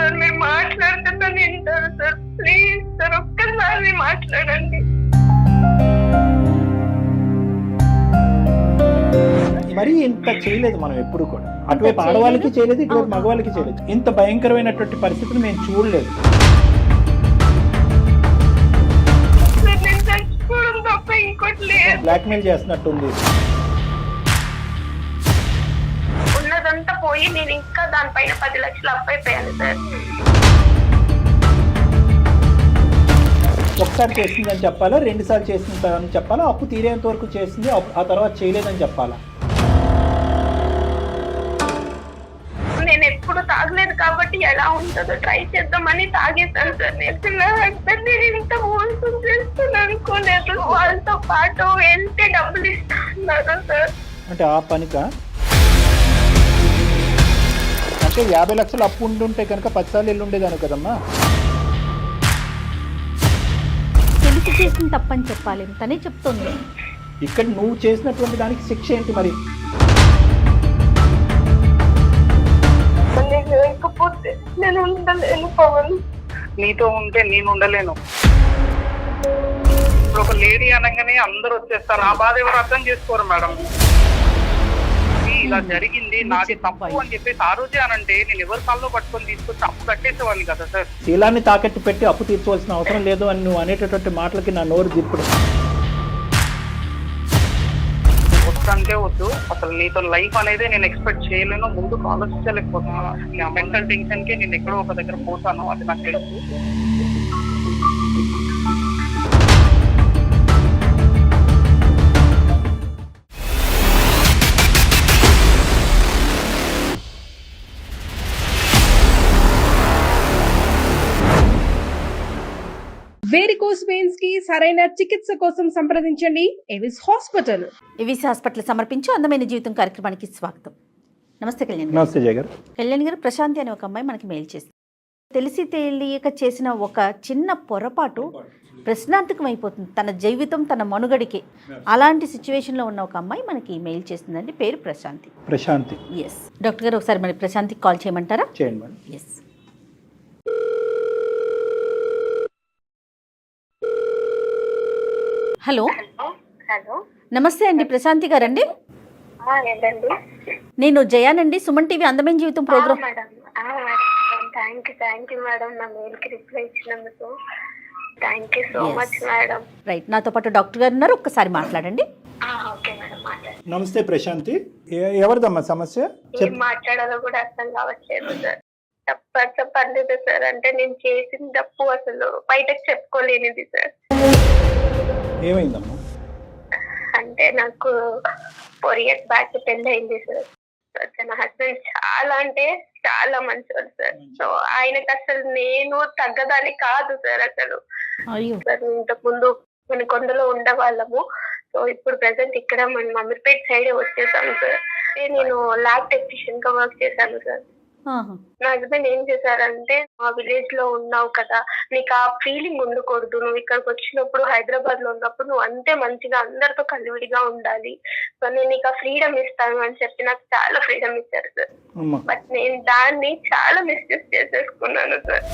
Sir, మీరు మాట్లాడుతున్నాను వింటారు సార్. ప్లీజ్ సార్, ఒక్కసారి మాట్లాడండి. మరి ఇంత చేయలేదు మనం ఎప్పుడు కూడా. అటువైపు ఆడవాళ్ళకి చేయలేదు, ఇటువైపు మగవాళ్ళకి చేయలేదు. ఇంత భయంకరమైనటువంటి పరిస్థితిని మేము చూడలేదు. సార్, నేను చచ్చిపోవడం తప్ప ఇంకోటి లేదు. బ్లాక్మెయిల్ చేస్తున్నట్టుంది. ఉన్నదంతా పోయి నేను ఇంకా దానిపైన 10 లక్షలు అప్పైపోయాను సార్. ఒకసారి చేసిందని చెప్పాలా, 2 సార్లు చేసిందని చెప్పాలా, అప్పు తీరేంత వరకు చేసింది ఆ తర్వాత చేయలేదని చెప్పాలా? నేను ఎప్పుడు తాగలేదు కాబట్టి ఎలా ఉంటుందో ట్రై చేద్దామని తాగేశాను సార్. నేను నా హస్బెండ్ నేను ఇంత మోసం చేస్తాను అనుకోలేదు. వాళ్ళతో పాటు వెళ్తే డబ్బులు ఇస్తున్నారు సార్. అంటే ఆ పనికా? అంటే 50 లక్షలు అప్పు ఉండుంటే కనుక 10 సార్లు వెళ్ళి ఉండేదాను కదమ్మా. తెలిసి చేసిన తప్పని చెప్పాలి, తనే చెప్తుంది. ఇక్కడ నువ్వు చేసినటువంటి దానికి శిక్ష ఏంటి మరి? లేకపోతే నేను ఉండలేను పవన్. నీతో ఉంటే నేను ఉండలేను. ఇప్పుడు ఒక లేడీ అనగానే అందరూ వచ్చేస్తారు. ఆ బాధ ఎవరు అర్థం చేసుకోరు మేడం. ఇలా జరిగింది, నాది తప్పు అని చెప్పేసి ఆ రోజే అనంటే నేను ఎవరి కాల్లో పట్టుకొని తీసుకొచ్చి అప్పు కట్టేసేవాడిని కదా సార్. శీలాన్ని తాకట్టు పెట్టి అప్పు తీర్చవలసిన అవసరం లేదు అని నువ్వు అనేటటువంటి మాటలకి నా నోరు దిప్పుడు. అంటే వద్దు, అసలు నీతో లైఫ్ అనేది నేను ఎక్స్పెక్ట్ చేయలేను, ముందుకు ఆలోచించలేకపోతున్నాను. మెంటల్ టెన్షన్ కి నేను ఎక్కడో ఒక దగ్గర పోతాను, అది నాకు తెలుసు. వేరికోస్ వెయిన్స్ కి సరైన చికిత్స కోసం సంప్రదించండి ఎవిస్ హాస్పిటల్. ఎవిస్ హాస్పిటల్ సమర్పించు అందమైన జీవితం కార్యక్రమానికి స్వాగతం. నమస్తే కళ్యాణ్. నమస్తే జయ గారు. కళ్యాణ్ గారు, ప్రశాంతి అనే ఒక అమ్మాయి మనకి మెయిల్ చేసింది. తెలిసి తెలియక చేసిన ఒక చిన్న పొరపాటు ప్రశ్నార్థకం అయిపోతుంది తన జీవితం, తన మనుగడికి. అలాంటి సిచ్యువేషన్లో ఉన్న ఒక అమ్మాయి మనకి మెయిల్ చేసిందండి. పేరు ప్రశాంతి. ప్రశాంతి. ఎస్ డాక్టర్ గారు, ఒకసారి మరి ప్రశాంతికి కాల్ చేయమంటారా? చేయండి మేడం. ఎస్. హలో. హలో, నమస్తే అండి, ప్రశాంతి గారండి. ఏంటండి? నేను జయానండి, సుమన్ టీవీ అందమైన జీవితం programme. Madam, thank you madam, నా మెయిల్ కి రిప్లై ఇచ్చినందుకు thank you so much madam. Right, నాతో పాటు డాక్టర్ గారు ఉన్నారు, ఒక్కసారి మాట్లాడండి. ఓకే మేడం, మాట్లాడండి. నమస్తే ప్రశాంతి. ఎవరిదమ్మా సమస్య? ఏం మాట్లాడాలో కూడా అర్థం కావట్లేదు సార్. పర్లేదు సార్, అంటే నేను చేసిన తప్పు అసలు బయటకు చెప్పుకోలేనిది సార్. ఏమైందమ్మా? అంటే నాకు 4 years బ్యాక్ పెళ్లి అయింది సార్. నా హస్బెండ్ చాలా అంటే చాలా మంచివాడు సార్. సో ఆయనకు అసలు నేను తగ్గదాన్ని కాదు సార్. అసలు సార్, ఇంతకు ముందు మన కొండలో ఉండేవాళ్ళము. సో ఇప్పుడు ప్రెసెంట్ ఇక్కడ మన అమీర్పేట సైడ్ వచ్చేసాము సార్. నేను ల్యాబ్ టెక్నీషియన్ గా వర్క్ చేశాను సార్. నా హస్బెండ్ ఏం చేశారంటే, మా విలేజ్ లో ఉన్నావు కదా, నీకు ఆ ఫీలింగ్ ఉండకూడదు, నువ్వు ఇక్కడికి వచ్చినప్పుడు హైదరాబాద్ లో ఉన్నప్పుడు నువ్వు అంతే మంచిగా అందరితో కలివిడిగా ఉండాలి, సో నేను నీకు ఆ ఫ్రీడమ్ ఇస్తాను అని చెప్పి నాకు చాలా ఫ్రీడమ్ ఇచ్చారు సార్. బట్ నేను దాన్ని చాలా మిస్యూజ్ చేసేసుకున్నాను సార్.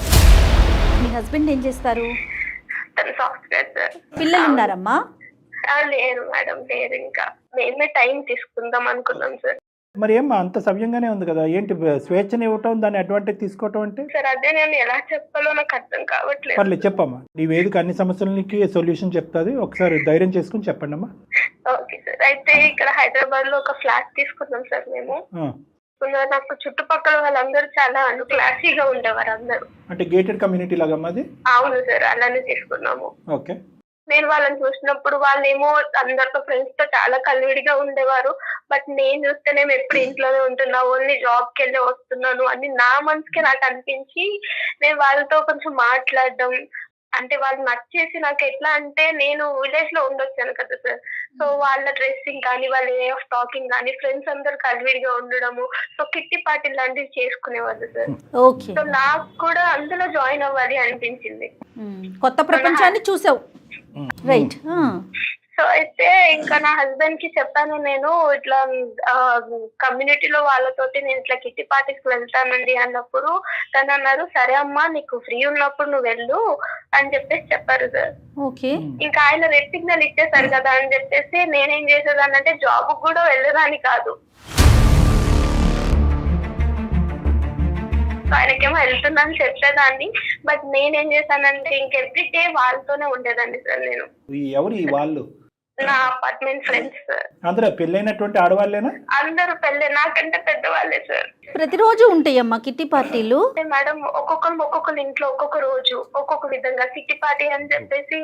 మీ హస్బెండ్ ఏం చేస్తారు? తను సాఫ్ట్వేర్ సార్. పిల్లలు ఉన్నారమ్మా? లేరు మేడం, లేరు. ఇంకా మేమే టైం తీసుకుందాం అనుకున్నాం సార్. మరి ఏమ్మా అంత సవ్యంగానే ఉంది కదా, ఏంటి స్వేచ్ఛని ఇవ్వటం, దాన్ని అడ్వాంటేజ్ తీసుకోవటం అంటే? సార్, అదే నేను ఎలా చెప్పాలో నాకు అర్థం కావట్లేదు. పర్లేదు చెప్పమ్మా, నీ వేదిక అన్ని సమస్యలకి సొల్యూషన్ చెప్తాది, ఒకసారి ధైర్యం చేసుకుని చెప్పండి అమ్మా. Okay sir. అయితే ఇక్కడ హైదరాబాద్ లో ఒక ఫ్లాట్ తీసుకున్నాం సార్ మేము. నాకు చుట్టుపక్కల వాళ్ళందరూ చాలా క్లాసీగా ఉండేవారు అందరూ. అంటే గేటెడ్ కమ్యూనిటీ లాగా అది? అవును సార్, అలానే తీసుకున్నాము. ఓకే. నేను వాళ్ళని చూసినప్పుడు వాళ్ళేమో అందరితో ఫ్రెండ్స్ తో చాలా కలివిడిగా ఉండేవారు. బట్ నేను చూస్తేనేమో ఎప్పుడు ఇంట్లోనే ఉంటున్నా, ఓన్లీ జాబ్ కి వెళ్ళి వస్తున్నాను అని నా మనసుకి నాకు అనిపించి నేను వాళ్ళతో కొంచెం మాట్లాడడం, అంటే వాళ్ళు నచ్చేసి నాకు ఎట్లా అంటే, నేను విలేజ్ లో ఉండొచ్చాను కదా సార్. సో వాళ్ళ డ్రెస్సింగ్ కానీ, వాళ్ళ వే ఆఫ్ టాకింగ్ కానీ, ఫ్రెండ్స్ అందరు కలివిడిగా ఉండడము, సో కిట్టి పార్టీ లాంటివి చేసుకునేవాళ్ళు సార్. సో నాకు కూడా అందులో జాయిన్ అవ్వాలి అనిపించింది. కొత్త ప్రపంచాన్ని చూసావు. రైట్. సో సో అయితే ఇంకా నా హస్బెండ్ కి చెప్పాను, నేను ఇట్లా కమ్యూనిటీలో వాళ్ళతోటి నేను ఇట్లా కిట్టి పార్టీకి వెళ్తానండి అన్నప్పుడు తను అన్నారు, సరే అమ్మా నీకు ఫ్రీ ఉన్నప్పుడు నువ్వు వెళ్ళు అని చెప్పేసి చెప్పారు సార్. ఓకే. ఇంకా ఆయన రెడ్ సిగ్నల్ ఇచ్చేసారు కదా అని చెప్పేసి నేనేం చేసేదానంటే జాబ్ కూడా వెళ్ళేదాన్ని కాదు. ఆయనకేమో వెళ్తున్నాను చెప్పేదాన్ని, బట్ నేనేం చేశానంటే ఇంక ఎవ్రీడే వాళ్ళతోనే ఉండేదాన్ని సార్. నేను ఎవరు ఈ వాళ్ళు? నా అపార్ట్మెంట్ ఫ్రెండ్స్ సార్. అందరూ పెళ్ళైనటువంటి ఆడవాళ్ళేనా? అందరూ పెళ్ళే, నాకంటే పెద్దవాళ్ళే సార్. ప్రతిరోజు ఉంటాయమ్మా కిట్టి పార్టీలు? మేడం ఒక్కొక్కరు ఇంట్లో ఒక్కొక్క రోజు ఒక్కొక్క విధంగా కిట్టి పార్టీ అని చెప్పేసి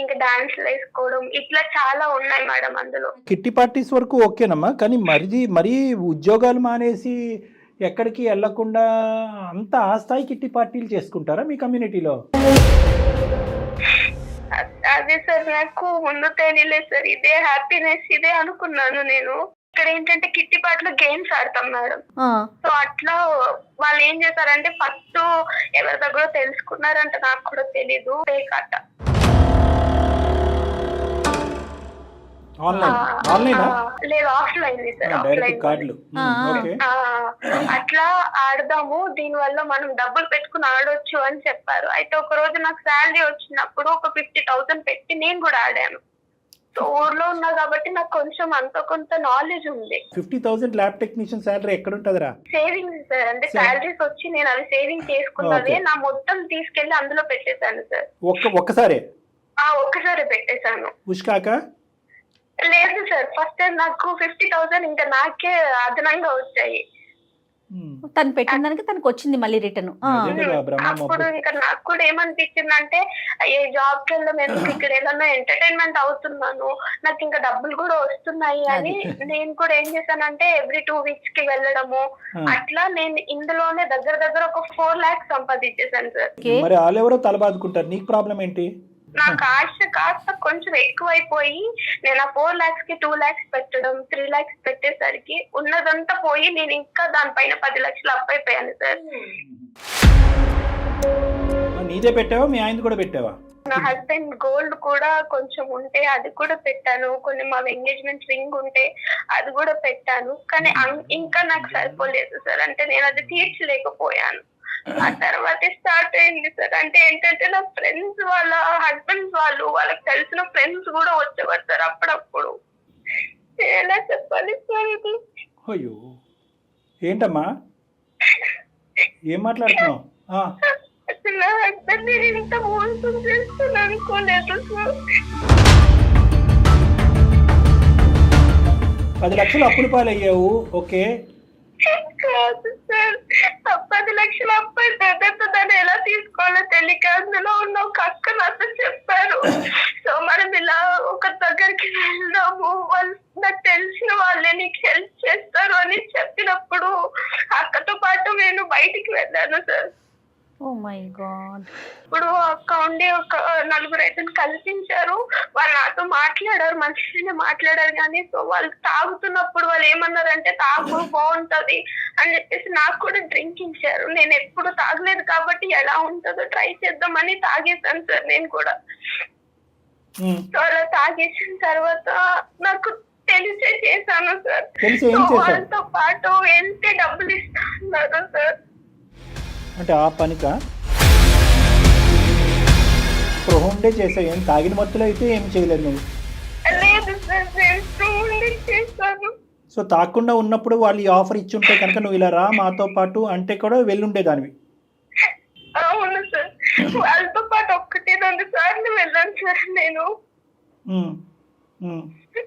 ఇంకా డాన్స్లు వేసుకోవడం ఇట్లా చాలా ఉన్నాయి మేడం అందులో. కిట్టి పార్టీస్ వరకు ఓకేనమ్మా, కానీ మరీ ఉద్యోగాలు మానేసి ఎక్కడికి వెళ్లకుండా అంత ఆ స్థాయి కిట్టి పార్టీలు చేసుకుంటారా మీ కమ్యూనిటీలో? అదే సార్, నాకు ముందు తెలియలేదు సార్. ఇదే హ్యాపీనెస్ ఇదే అనుకున్నాను నేను. ఇక్కడ ఏంటంటే కిట్టి పార్టీలో గేమ్స్ ఆడతాం మేడం. సో అట్లా వాళ్ళు ఏం చేశారంటే ఫస్ట్ ఎవరి దగ్గర తెలుసుకున్నారంటే నాకు కూడా తెలీదు, పేకాట. లేదు ఆఫ్లైన్ సార్, ఆఫ్లైన్. అట్లా ఆడదాము, దీని వల్ల మనం డబ్బులు పెట్టుకుని ఆడొచ్చు అని చెప్పారు. అయితే ఒక రోజు నాకు శాలరీ వచ్చినప్పుడు ఒక 50,000 పెట్టి నేను కూడా ఆడాను. సో ఊర్లో ఉన్నా కాబట్టి నాకు కొంచెం అంత కొంత నాలెడ్జ్ ఉంది. 50,000 ల్యాబ్ టెక్నీషియన్ శాలరీ ఎక్కడ ఉంటదిరా? సేవింగ్స్ సార్, అంటే శాలరీస్ వచ్చి నేను అవి సేవింగ్ చేసుకున్నదే నా మొత్తం తీసుకెళ్లి అందులో పెట్టేశాను సార్. ఒక్కసారే పెట్టేశాను. ఉష్కాక లేదు సార్, ఫస్ట్ టైం నాకు 50,000 ఇంకా నాకే అదనంగా వచ్చాయి. తను పెట్టిన దానికి తనకు వచ్చింది మళ్ళీ రిటర్న్. అప్పుడు ఇంకా నాకు కూడా ఏమనిపించింది అంటే ఏ జాబ్ కి వెళ్ళడం ఎందుకు, ఇక్కడ ఏదన్నా ఎంటర్టైన్మెంట్ అవుతున్నాను, నాకు ఇంకా డబ్బులు కూడా వస్తున్నాయి అని నేను కూడా ఏం చేశానంటే ఎవ్రీ 2 weeks కి వెళ్ళడము, అట్లా నేను ఇందులోనే దగ్గర ఒక 4 lakhs సంపాదించేసాను సార్. మరి వాళ్ళెవరో తలబాదుకుంటారు, నీకు ప్రాబ్లం ఏంటి? నాకు ఆశ కాస్త కొంచెం ఎక్కువైపోయి నేను ఆ 4 lakhs కి 2 lakhs పెట్టడం, 3 lakhs పెట్టేసరికి ఉన్నదంతా పోయి నేను ఇంకా దానిపైన 10 లక్షలు అప్పైపోయాను సార్. నీదే పెట్టావా, మీ ఆయన కూడా పెట్టావా? నా హస్బెండ్ గోల్డ్ కూడా కొంచెం ఉంటే అది కూడా పెట్టాను, కొన్ని మా ఎంగేజ్మెంట్ రింగ్ ఉంటే అది కూడా పెట్టాను. కానీ ఇంకా నాకు సరిపోలేదు సార్, అంటే నేను అది తీర్చలేకపోయాను. ఆ తర్వాత స్టార్ట్ అయింది సార్. అంటే ఏంటంటే నా ఫ్రెండ్స్ వాళ్ళ హస్బెండ్స్ వాళ్ళకి తెలిసిన ఫ్రెండ్స్ కూడా వచ్చేవారు సార్ అప్పుడప్పుడు. ఎలా చెప్పాలి సార్ ఇది? అయ్యో ఏంటమ్మా ఏం మాట్లాడుతున్నావు? అసలు నా హస్బెండ్ నేను ఇంత మోసం చేస్తాను అనుకోలేదు సార్. 10 లక్షలు అప్పులు పాలయ్యావు, ఓకే. కాదు సార్, 10 లక్షలు అప్పై దాన్ని ఎలా తీసుకోవాలో తెలియక అందులో ఉన్న ఒక అక్క నాతో చెప్పారు. సో మనం ఇలా ఒక దగ్గరికి వెళ్దాము, వాళ్ళు నాకు తెలిసిన వాళ్ళే నీకు హెల్ప్ చేస్తారు అని చెప్పినప్పుడు అక్కతో పాటు నేను బయటికి వెళ్ళాను సార్. Oh my God. ఇప్పుడు అక్క ఉండి ఒక 4 ఐదుని కల్పించారు. వాళ్ళు నాతో మాట్లాడారు, మంచిగానే మాట్లాడారు. కానీ సో వాళ్ళు తాగుతున్నప్పుడు వాళ్ళు ఏమన్నారంటే తాగు బాగుంటది అని చెప్పేసి నాకు కూడా డ్రింక్ ఇచ్చారు. నేను ఎప్పుడు తాగలేదు కాబట్టి ఎలా ఉంటుందో ట్రై చేద్దామని తాగేసాను సార్ నేను కూడా. సో అలా తాగేసిన తర్వాత నాకు తెలిసే చేశాను సార్. వాళ్ళతో పాటు వెళ్తే డబ్బులు ఇస్తున్నారు సార్. అంటే ఆ పనికా స్పృహండే చేసావు, ఏం తాగిన మత్తులో అయితే ఏం చేయలేదు నువ్వు? లేదు సార్, చేశాను. సో తాగకుండా ఉన్నప్పుడు వాళ్ళు ఈ ఆఫర్ ఇచ్చి ఉంటే కనుక నువ్వు ఇలా రా మాతో పాటు అంటే కూడా వెళ్ళుండేదానివి. అవును సార్, వాళ్ళతో పాటు 1-2 సార్లు వెళ్ళాను సార్ నేను.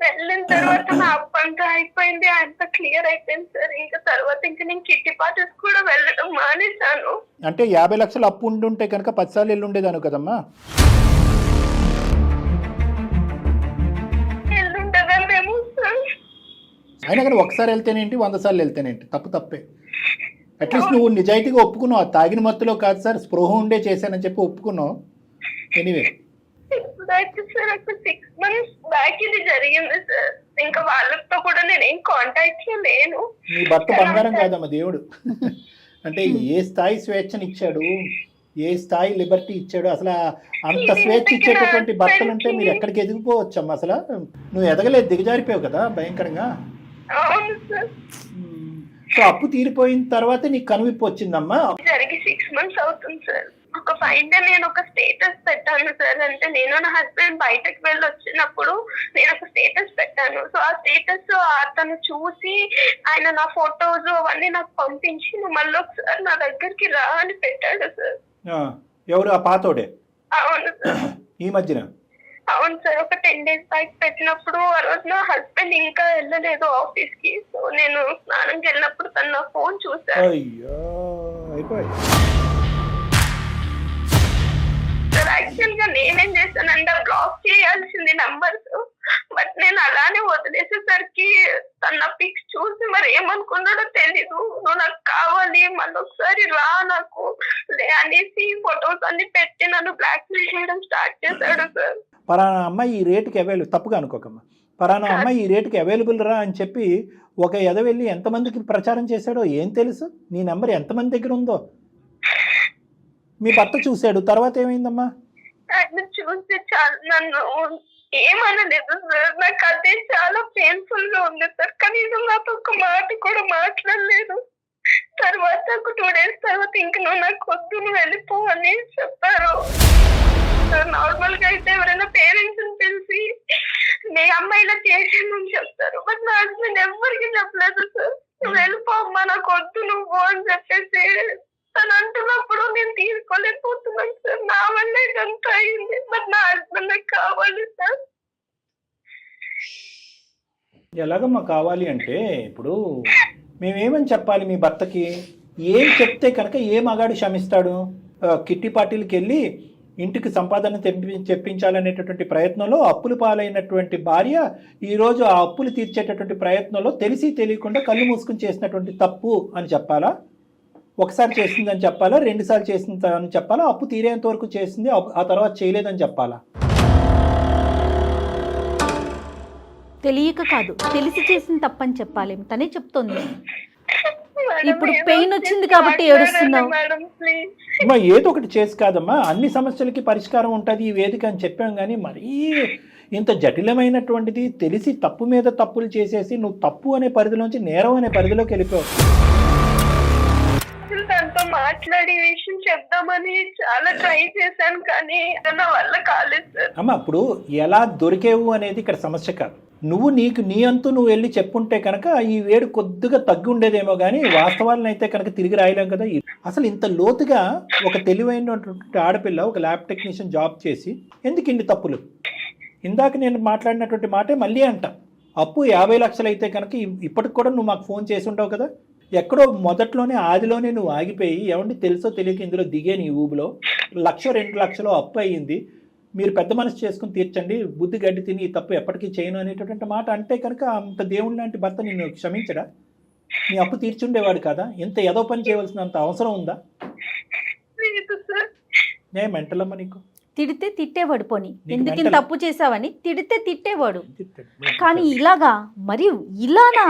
వెళ్ళిన తర్వాత నా అప్పు అంతా అయిపోయింది, అంతా క్లియర్ అయిపోయింది సార్. ఇంకా తర్వాత నేను కిట్టి పార్టీస్ కూడా వెళ్ళడం మానేశాను. అంటే 50 లక్షలు అప్పు ఉండుంటే కనుక 10 సార్లు వెళ్ళుండేదాను కదమ్మా. వెళ్ళుంటదేమో సార్. అయినా కానీ ఒకసారి వెళ్తేనేంటి 100 సార్లు వెళ్తేనేంటి, తప్పే. అట్లీస్ట్ నువ్వు నిజాయితీగా ఒప్పుకున్నావు, తాగిన మత్తులో కాదు సార్ స్పృహ ఉండే చేశానని చెప్పి ఒప్పుకున్నావు. ఎనీవే సార్ ఒక 6 months బ్యాక్ ఇది జరిగింది సార్. ఇంకా వాళ్ళతో కూడా నేను ఏం కాంటాక్ట్ లేను. నీ భర్త బంగారం కాదమ్మా దేవుడు. అంటే ఏ స్థాయి స్వేచ్ఛని ఇచ్చాడు. ఏ స్థాయి లిబర్టీ ఇచ్చాడు అసలు? అంత స్వేచ్ఛ ఇచ్చేటటువంటి భర్తలు అంటే మీరు ఎక్కడికి ఎదిగిపోవచ్చమ్మా? అసలు నువ్వు ఎదగలేదు, దిగజారిపోయావు కదా భయంకరంగా. అవును సార్. సో అప్పు తీరిపోయిన తర్వాత నీకు కనువిప్పు వచ్చిందమ్మా? జరిగి 6 months అవుతుంది సార్. ఒక 5 days నేను ఒక స్టేటస్ పెట్టాను సార్. అంటే నేను నా హస్బెండ్ బయటకు వెళ్ళి వచ్చినప్పుడు నేను ఒక స్టేటస్ పెట్టాను. సో ఆ స్టేటస్ అతను చూసి ఆయన నా ఫొటోస్ అవన్నీ నాకు పంపించి నువ్వు మళ్ళీ ఒకసారి నా దగ్గరికి రా అని పెట్టాడు సార్. ఎవరు ఆ పాతోడే? అవును సార్. ఈ మధ్యన? అవును సార్. ఒక 10 days బ్యాక్ పెట్టినప్పుడు ఆ రోజు నా హస్బెండ్ ఇంకా వెళ్ళలేదు ఆఫీస్ కి. సో నేను స్నానంకి వెళ్ళినప్పుడు తను నా ఫోన్ చూసాను. అయ్యో అయిపోయి. సార్ యాక్చువల్ గా నేనేం చేశానంటే బ్లాక్ చేయాల్సింది నంబర్స్, బట్ నేను అలానే వదిలేసేసరికి తన పిక్స్ చూసి మరి ఏమనుకున్నాడో తెలీదు. నువ్వు నాకు కావాలి మళ్ళీ ఒకసారి రా నాకు అనేసి ఫొటోస్ అన్ని పెట్టి నన్ను బ్లాక్ మెయిల్ చేయడం స్టార్ట్ చేశాడు సార్. పలానా అమ్మాయి ఈ రేటుకి అవైలబుల్, తప్పుగా అనుకోకమ్మా, పలానా అమ్మాయి ఈ రేటుకి అవైలబుల్ రా అని చెప్పి ఒక ఎదవెళ్ళి ఎంతమందికి ప్రచారం చేశాడో ఏం తెలుసు? నీ నెంబర్ ఎంతమంది దగ్గర ఉందో మీ భర్త చూశాడు. తర్వాత ఏమైందమ్మా? ఆయన చూసి చాలా నన్ను ఏమనలేదు సార్. నాకు అదే చాలా పెయిన్ఫుల్ గా ఉంది సార్. కనీసం నాతో ఒక మాట కూడా మాట్లాడలేదు. తర్వాత ఒక 2 days తర్వాత ఇంక నువ్వు నాకు వద్దు, నువ్వు వెళ్ళిపో అని చెప్పారు సార్. నార్మల్ గా అయితే ఎవరైనా పేరెంట్స్ పిలిచి మీ అమ్మాయిలా చేసిందని చెప్తారు, బట్ నా హస్బెండ్ ఎవరికి చెప్పలేదు సార్. నువ్వు వెళ్ళిపో అమ్మా, నాకు వద్దు నువ్వు అని చెప్పేసి తను అంటున్నప్పుడు నేను తీసుకోలేకపోతున్నాను సార్. నా వల్ల ఇదంతా అయింది, బట్ నా హస్బెండ్ నాకు కావాలి సార్. ఎలాగమ్మా కావాలి అంటే ఇప్పుడు మేమేమని చెప్పాలి మీ భర్తకి? ఏం చెప్తే కనుక ఏ మగాడు క్షమిస్తాడు? కిట్టి పార్టీలకి వెళ్ళి ఇంటికి సంపాదన చెప్పించాలనేటటువంటి ప్రయత్నంలో అప్పులు పాలైనటువంటి భార్య ఈరోజు ఆ అప్పులు తీర్చేటటువంటి ప్రయత్నంలో తెలిసి తెలియకుండా కళ్ళు మూసుకుని చేసినటువంటి తప్పు అని చెప్పాలా? ఒకసారి చేసిందని చెప్పాలా? 2 సార్లు చేసిందని చెప్పాలా? అప్పు తీరేంత వరకు చేసింది, ఆ తర్వాత చేయలేదని చెప్పాలా? తెలియక కాదు, తెలిసి చేసిన తప్పని చెప్పాలి. తనే చెప్తోంది. ఇప్పుడు పెయిన్ వచ్చింది కాబట్టి ఏడుస్తున్నావు. అమ్మా ఏదో ఒకటి చేసి కాదమ్మా, అన్ని సమస్యలకి పరిష్కారం ఉంటుంది ఈ వేదిక అని చెప్పాం. కానీ మరీ ఇంత జటిలమైనటువంటిది తెలిసి తప్పు మీద తప్పులు చేసేసి నువ్వు తప్పు అనే పరిధిలోంచి నేరం అనే పరిధిలోకి వెళ్ళిపోయావు. తనతో మాట్లాడి విషయం చెప్దామని చాలా ట్రై చేశాను, కానీ నా వల్ల కాలేదు సార్. అమ్మ ఇప్పుడు ఎలా దొరికేవు అనేది ఇక్కడ సమస్య కాదు. నువ్వు నీ అంతూ నువ్వు వెళ్ళి చెప్పుంటే కనుక ఈ వేడు కొద్దిగా తగ్గి ఉండేదేమో, కానీ వాస్తవాలను అయితే కనుక తిరిగి రాయలేం కదా. అసలు ఇంత లోతుగా ఒక తెలివైనటువంటి ఆడపిల్ల ఒక ల్యాబ్ టెక్నీషియన్ జాబ్ చేసి ఎందుకు ఇన్ని తప్పులు? ఇందాక నేను మాట్లాడినటువంటి మాటే మళ్ళీ అంట. అప్పు 50 లక్షలు అయితే కనుక ఇప్పటికి కూడా నువ్వు మాకు ఫోన్ చేసి ఉంటావు కదా. ఎక్కడో మొదట్లోనే ఆదిలోనే నువ్వు ఆగిపోయి ఏమంటే తెలుసో తెలియక ఇందులో దిగే నీ ఊబిలో 1-2 లక్షలు అప్పు అయ్యింది, మీరు పెద్ద మనసు చేసుకుని తీర్చండి, బుద్ధి గడ్డి తిని ఈ తప్పు ఎప్పటికీ చేయను అనేటటువంటి మాట అంటే కనుక అంత దేవుడి లాంటి భర్త నిన్ను క్షమించడా? నీ అప్పు తీర్చుండేవాడు కదా. ఇంత ఏదో పని చేయవలసినంత అవసరం ఉందా? నేను మెంటలమ్మా నీకు? తిడితే తిట్టేవాడు, పోనీ ఎందుకు ఇంత తప్పు చేసావని తిడితే తిట్టేవాడు. కానీ ఇలాగా మరి ఇలానా?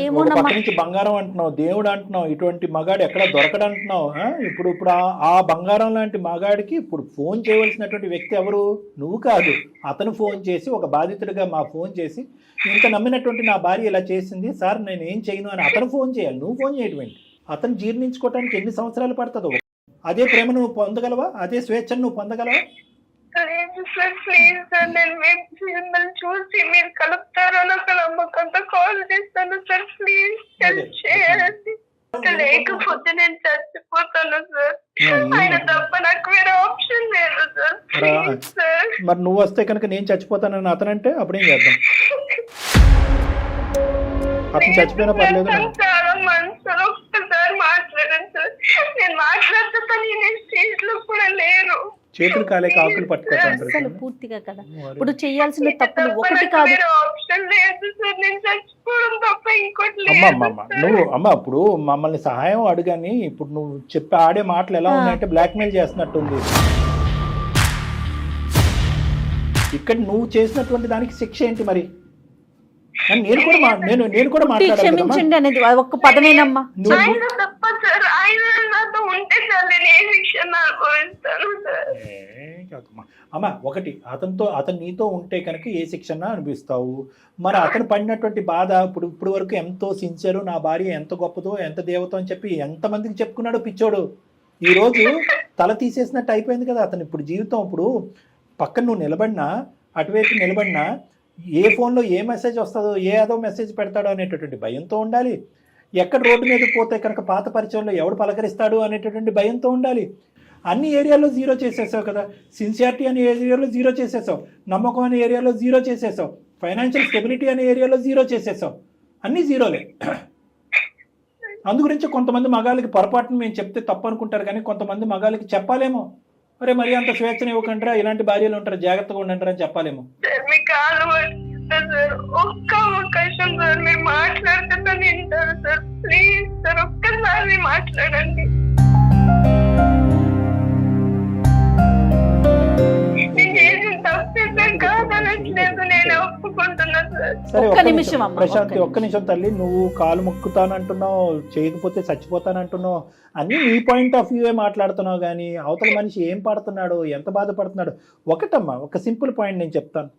ఏమోనమ్మా, పక్క నుంచి బంగారం అంటున్నావు, దేవుడు అంటున్నావు, ఇటువంటి మగాడు ఎక్కడ దొరకడు అంటున్నావు. ఇప్పుడు ఆ బంగారం లాంటి మగాడికి ఇప్పుడు ఫోన్ చేయవలసినటువంటి వ్యక్తి ఎవరు? నువ్వు కాదు. అతను ఫోన్ చేసి ఒక బాధితుడిగా ఫోన్ చేసి ఇంత నమ్మినటువంటి నా భార్య ఇలా చేసింది సార్, నేను ఏం చేయను అని అతను ఫోన్ చేయాలి. నువ్వు ఫోన్ చేయటువంటి అతను జీర్ణించుకోవడానికి ఎన్ని సంవత్సరాలు పడుతుందో? అదే ప్రేమ నువ్వు పొందగలవా? అదే స్వేచ్ఛను నువ్వు పొందగలవా? లేదు సార్, ప్లీజ్ సార్. నేను మిమ్మల్ని చూసి మీరు కలుపుతారో నాకు నమ్మకంతో కాల్ చేస్తాను సార్. ప్లీజ్ హెల్ప్ చేయాలి. లేకపోతే నేను చచ్చిపోతాను సార్. ఆయన తప్ప నాకు వేరే ఆప్షన్ లేదు సార్. Please sir. మరి నువ్వు వస్తే కనుక నేను చచ్చిపోతానని అతనంటే అప్పుడేం చేద్దాం? అతను చచ్చిపోయినా పర్లేదు. చాలా మనసులో ఒక్కసారి మాట్లాడాను సార్. నేను మాట్లాడుతా నేను స్టేజ్ లో కూడా లేరు. చేతులు కాలేక ఆకులు పట్టుకోవటం అసలు పూర్తిగా కదా. ఇప్పుడు చేయాల్సిన తప్పులు ఒకటి కాదు. ఆప్షన్ లేదు సార్. నేను చచ్చిపోవడం తప్ప ఇంకోటి నువ్వు ఇప్పుడు మమ్మల్ని సహాయం అడుగని ఇప్పుడు నువ్వు చెప్పి ఆడే మాటలు ఎలా ఉన్నాయంటే బ్లాక్మెయిల్ చేస్తున్నట్టుంది. ఇక్కడ నువ్వు చేసినటువంటి దానికి శిక్ష ఏంటి మరి? నేను కూడా మాట్లాడాలి కదమ్మా. క్షమించండి అనేది ఒక్క పదమేనమ్మా. ఆయన తప్ప సార్, ఆయన నాతో ఉంటే సార్ నేను ఏ శిక్షణ అనుభవిస్తాను సార్. అమ్మ ఒకటి, అతను నీతో ఉంటే కనుక ఏ శిక్షణ అనిపిస్తావు. మరి అతను పడినటువంటి బాధ ఇప్పుడు వరకు ఎంతో సిన్సియర్, నా భార్య ఎంత గొప్పదో ఎంత దేవతో అని చెప్పి ఎంతమందికి చెప్పుకున్నాడు పిచ్చోడు. ఈరోజు తల తీసేసినట్టు అయిపోయింది కదా అతను ఇప్పుడు జీవితం. ఇప్పుడు పక్కన నువ్వు నిలబడినా, అటువైపు నిలబడినా, ఏ ఫోన్లో ఏ మెసేజ్ వస్తుందో, ఏదో మెసేజ్ పెడతాడో అనేటటువంటి భయంతో ఉండాలి. ఎక్కడ రోడ్డు మీద పోతే కనుక పాత పరిచయంలో ఎవడు పలకరిస్తాడు అనేటటువంటి భయంతో ఉండాలి. అన్ని ఏరియాలో జీరో చేసేసావు కదా. సిన్సియారిటీ అనే ఏరియాలో జీరో చేసేసావు, నమ్మకం అనే ఏరియాలో జీరో చేసేసావు, ఫైనాన్షియల్ స్టెబిలిటీ అనే ఏరియాలో జీరో చేసేసావు. అన్నీ జీరోలే. అందుగురించి కొంతమంది మగాళ్ళకి పొరపాటును మేము చెప్తే తప్పు అనుకుంటారు, కానీ కొంతమంది మగాళ్ళకి చెప్పాలేమో, అరే మరి అంత స్వేచ్ఛను ఇవ్వకంటారా, ఇలాంటి భార్యలు ఉంటారు, జాగ్రత్తగా ఉండంటారా అని చెప్పాలేమో. ఒక్క అవకాశం సార్, మీరు మాట్లాడుతున్నా వింటారు సార్. ప్లీజ్ సార్, ఒక్కసారి మాట్లాడండి. నేను చేసిన తప్పే కాదనట్లేదు, నేను ఒప్పుకుంటున్నా సార్. సరే ఒక్క నిమిషం అమ్మ, ప్రశాంతి, ఒక్క నిమిషం తల్లి. నువ్వు కాలు మొక్కుతానంటున్నావు, చేయకపోతే చచ్చిపోతానంటున్నావు, అన్నీ నీ పాయింట్ ఆఫ్ వ్యూవే మాట్లాడుతున్నావు, కానీ అవతల మనిషి ఏం పడుతున్నాడు, ఎంత బాధపడుతున్నాడు. ఒకటమ్మా, ఒక సింపుల్ పాయింట్ నేను చెప్తాను.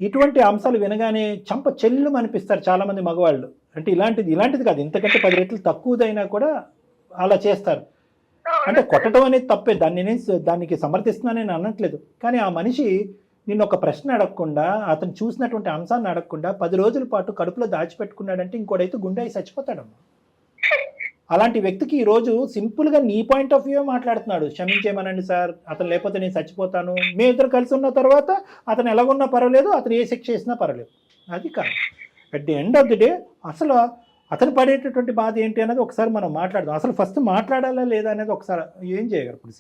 ఇటువంటి అంశాలు వినగానే చంప చెల్లు అనిపిస్తారు చాలామంది మగవాళ్ళు. అంటే ఇలాంటిది కాదు, ఇంతకంటే 10 రెట్లు తక్కువదైనా కూడా అలా చేస్తారు. అంటే కొట్టడం అనేది తప్పే, దానికి సమర్థిస్తున్నాను నేను అనట్లేదు. కానీ ఆ మనిషి నిన్ను ఒక ప్రశ్న అడగకుండా, అతను చూసినటువంటి అంశాన్ని అడగకుండా 10 రోజుల పాటు కడుపులో దాచిపెట్టుకున్నాడంటే ఇంకోడైతే గుండె అయి చచ్చిపోతాడమ్మా. అలాంటి వ్యక్తికి ఈరోజు సింపుల్గా నీ పాయింట్ ఆఫ్ వ్యూ మాట్లాడుతున్నాడు. క్షమించేమనండి సార్, అతను లేకపోతే నేను చచ్చిపోతాను. మీ ఇద్దరు కలిసి ఉన్న తర్వాత అతను ఎలాగున్నా పర్వాలేదు, అతను ఏ శిక్ష చేసినా పర్వాలేదు. అది కాదు. At the end of the day అసలు అతను పడేటటువంటి బాధ ఏంటి అనేది ఒకసారి మనం మాట్లాడదాం. అసలు ఫస్ట్ మాట్లాడాలా లేదా అనేది ఒకసారి ఏం చేయగలరు. ఇప్పుడు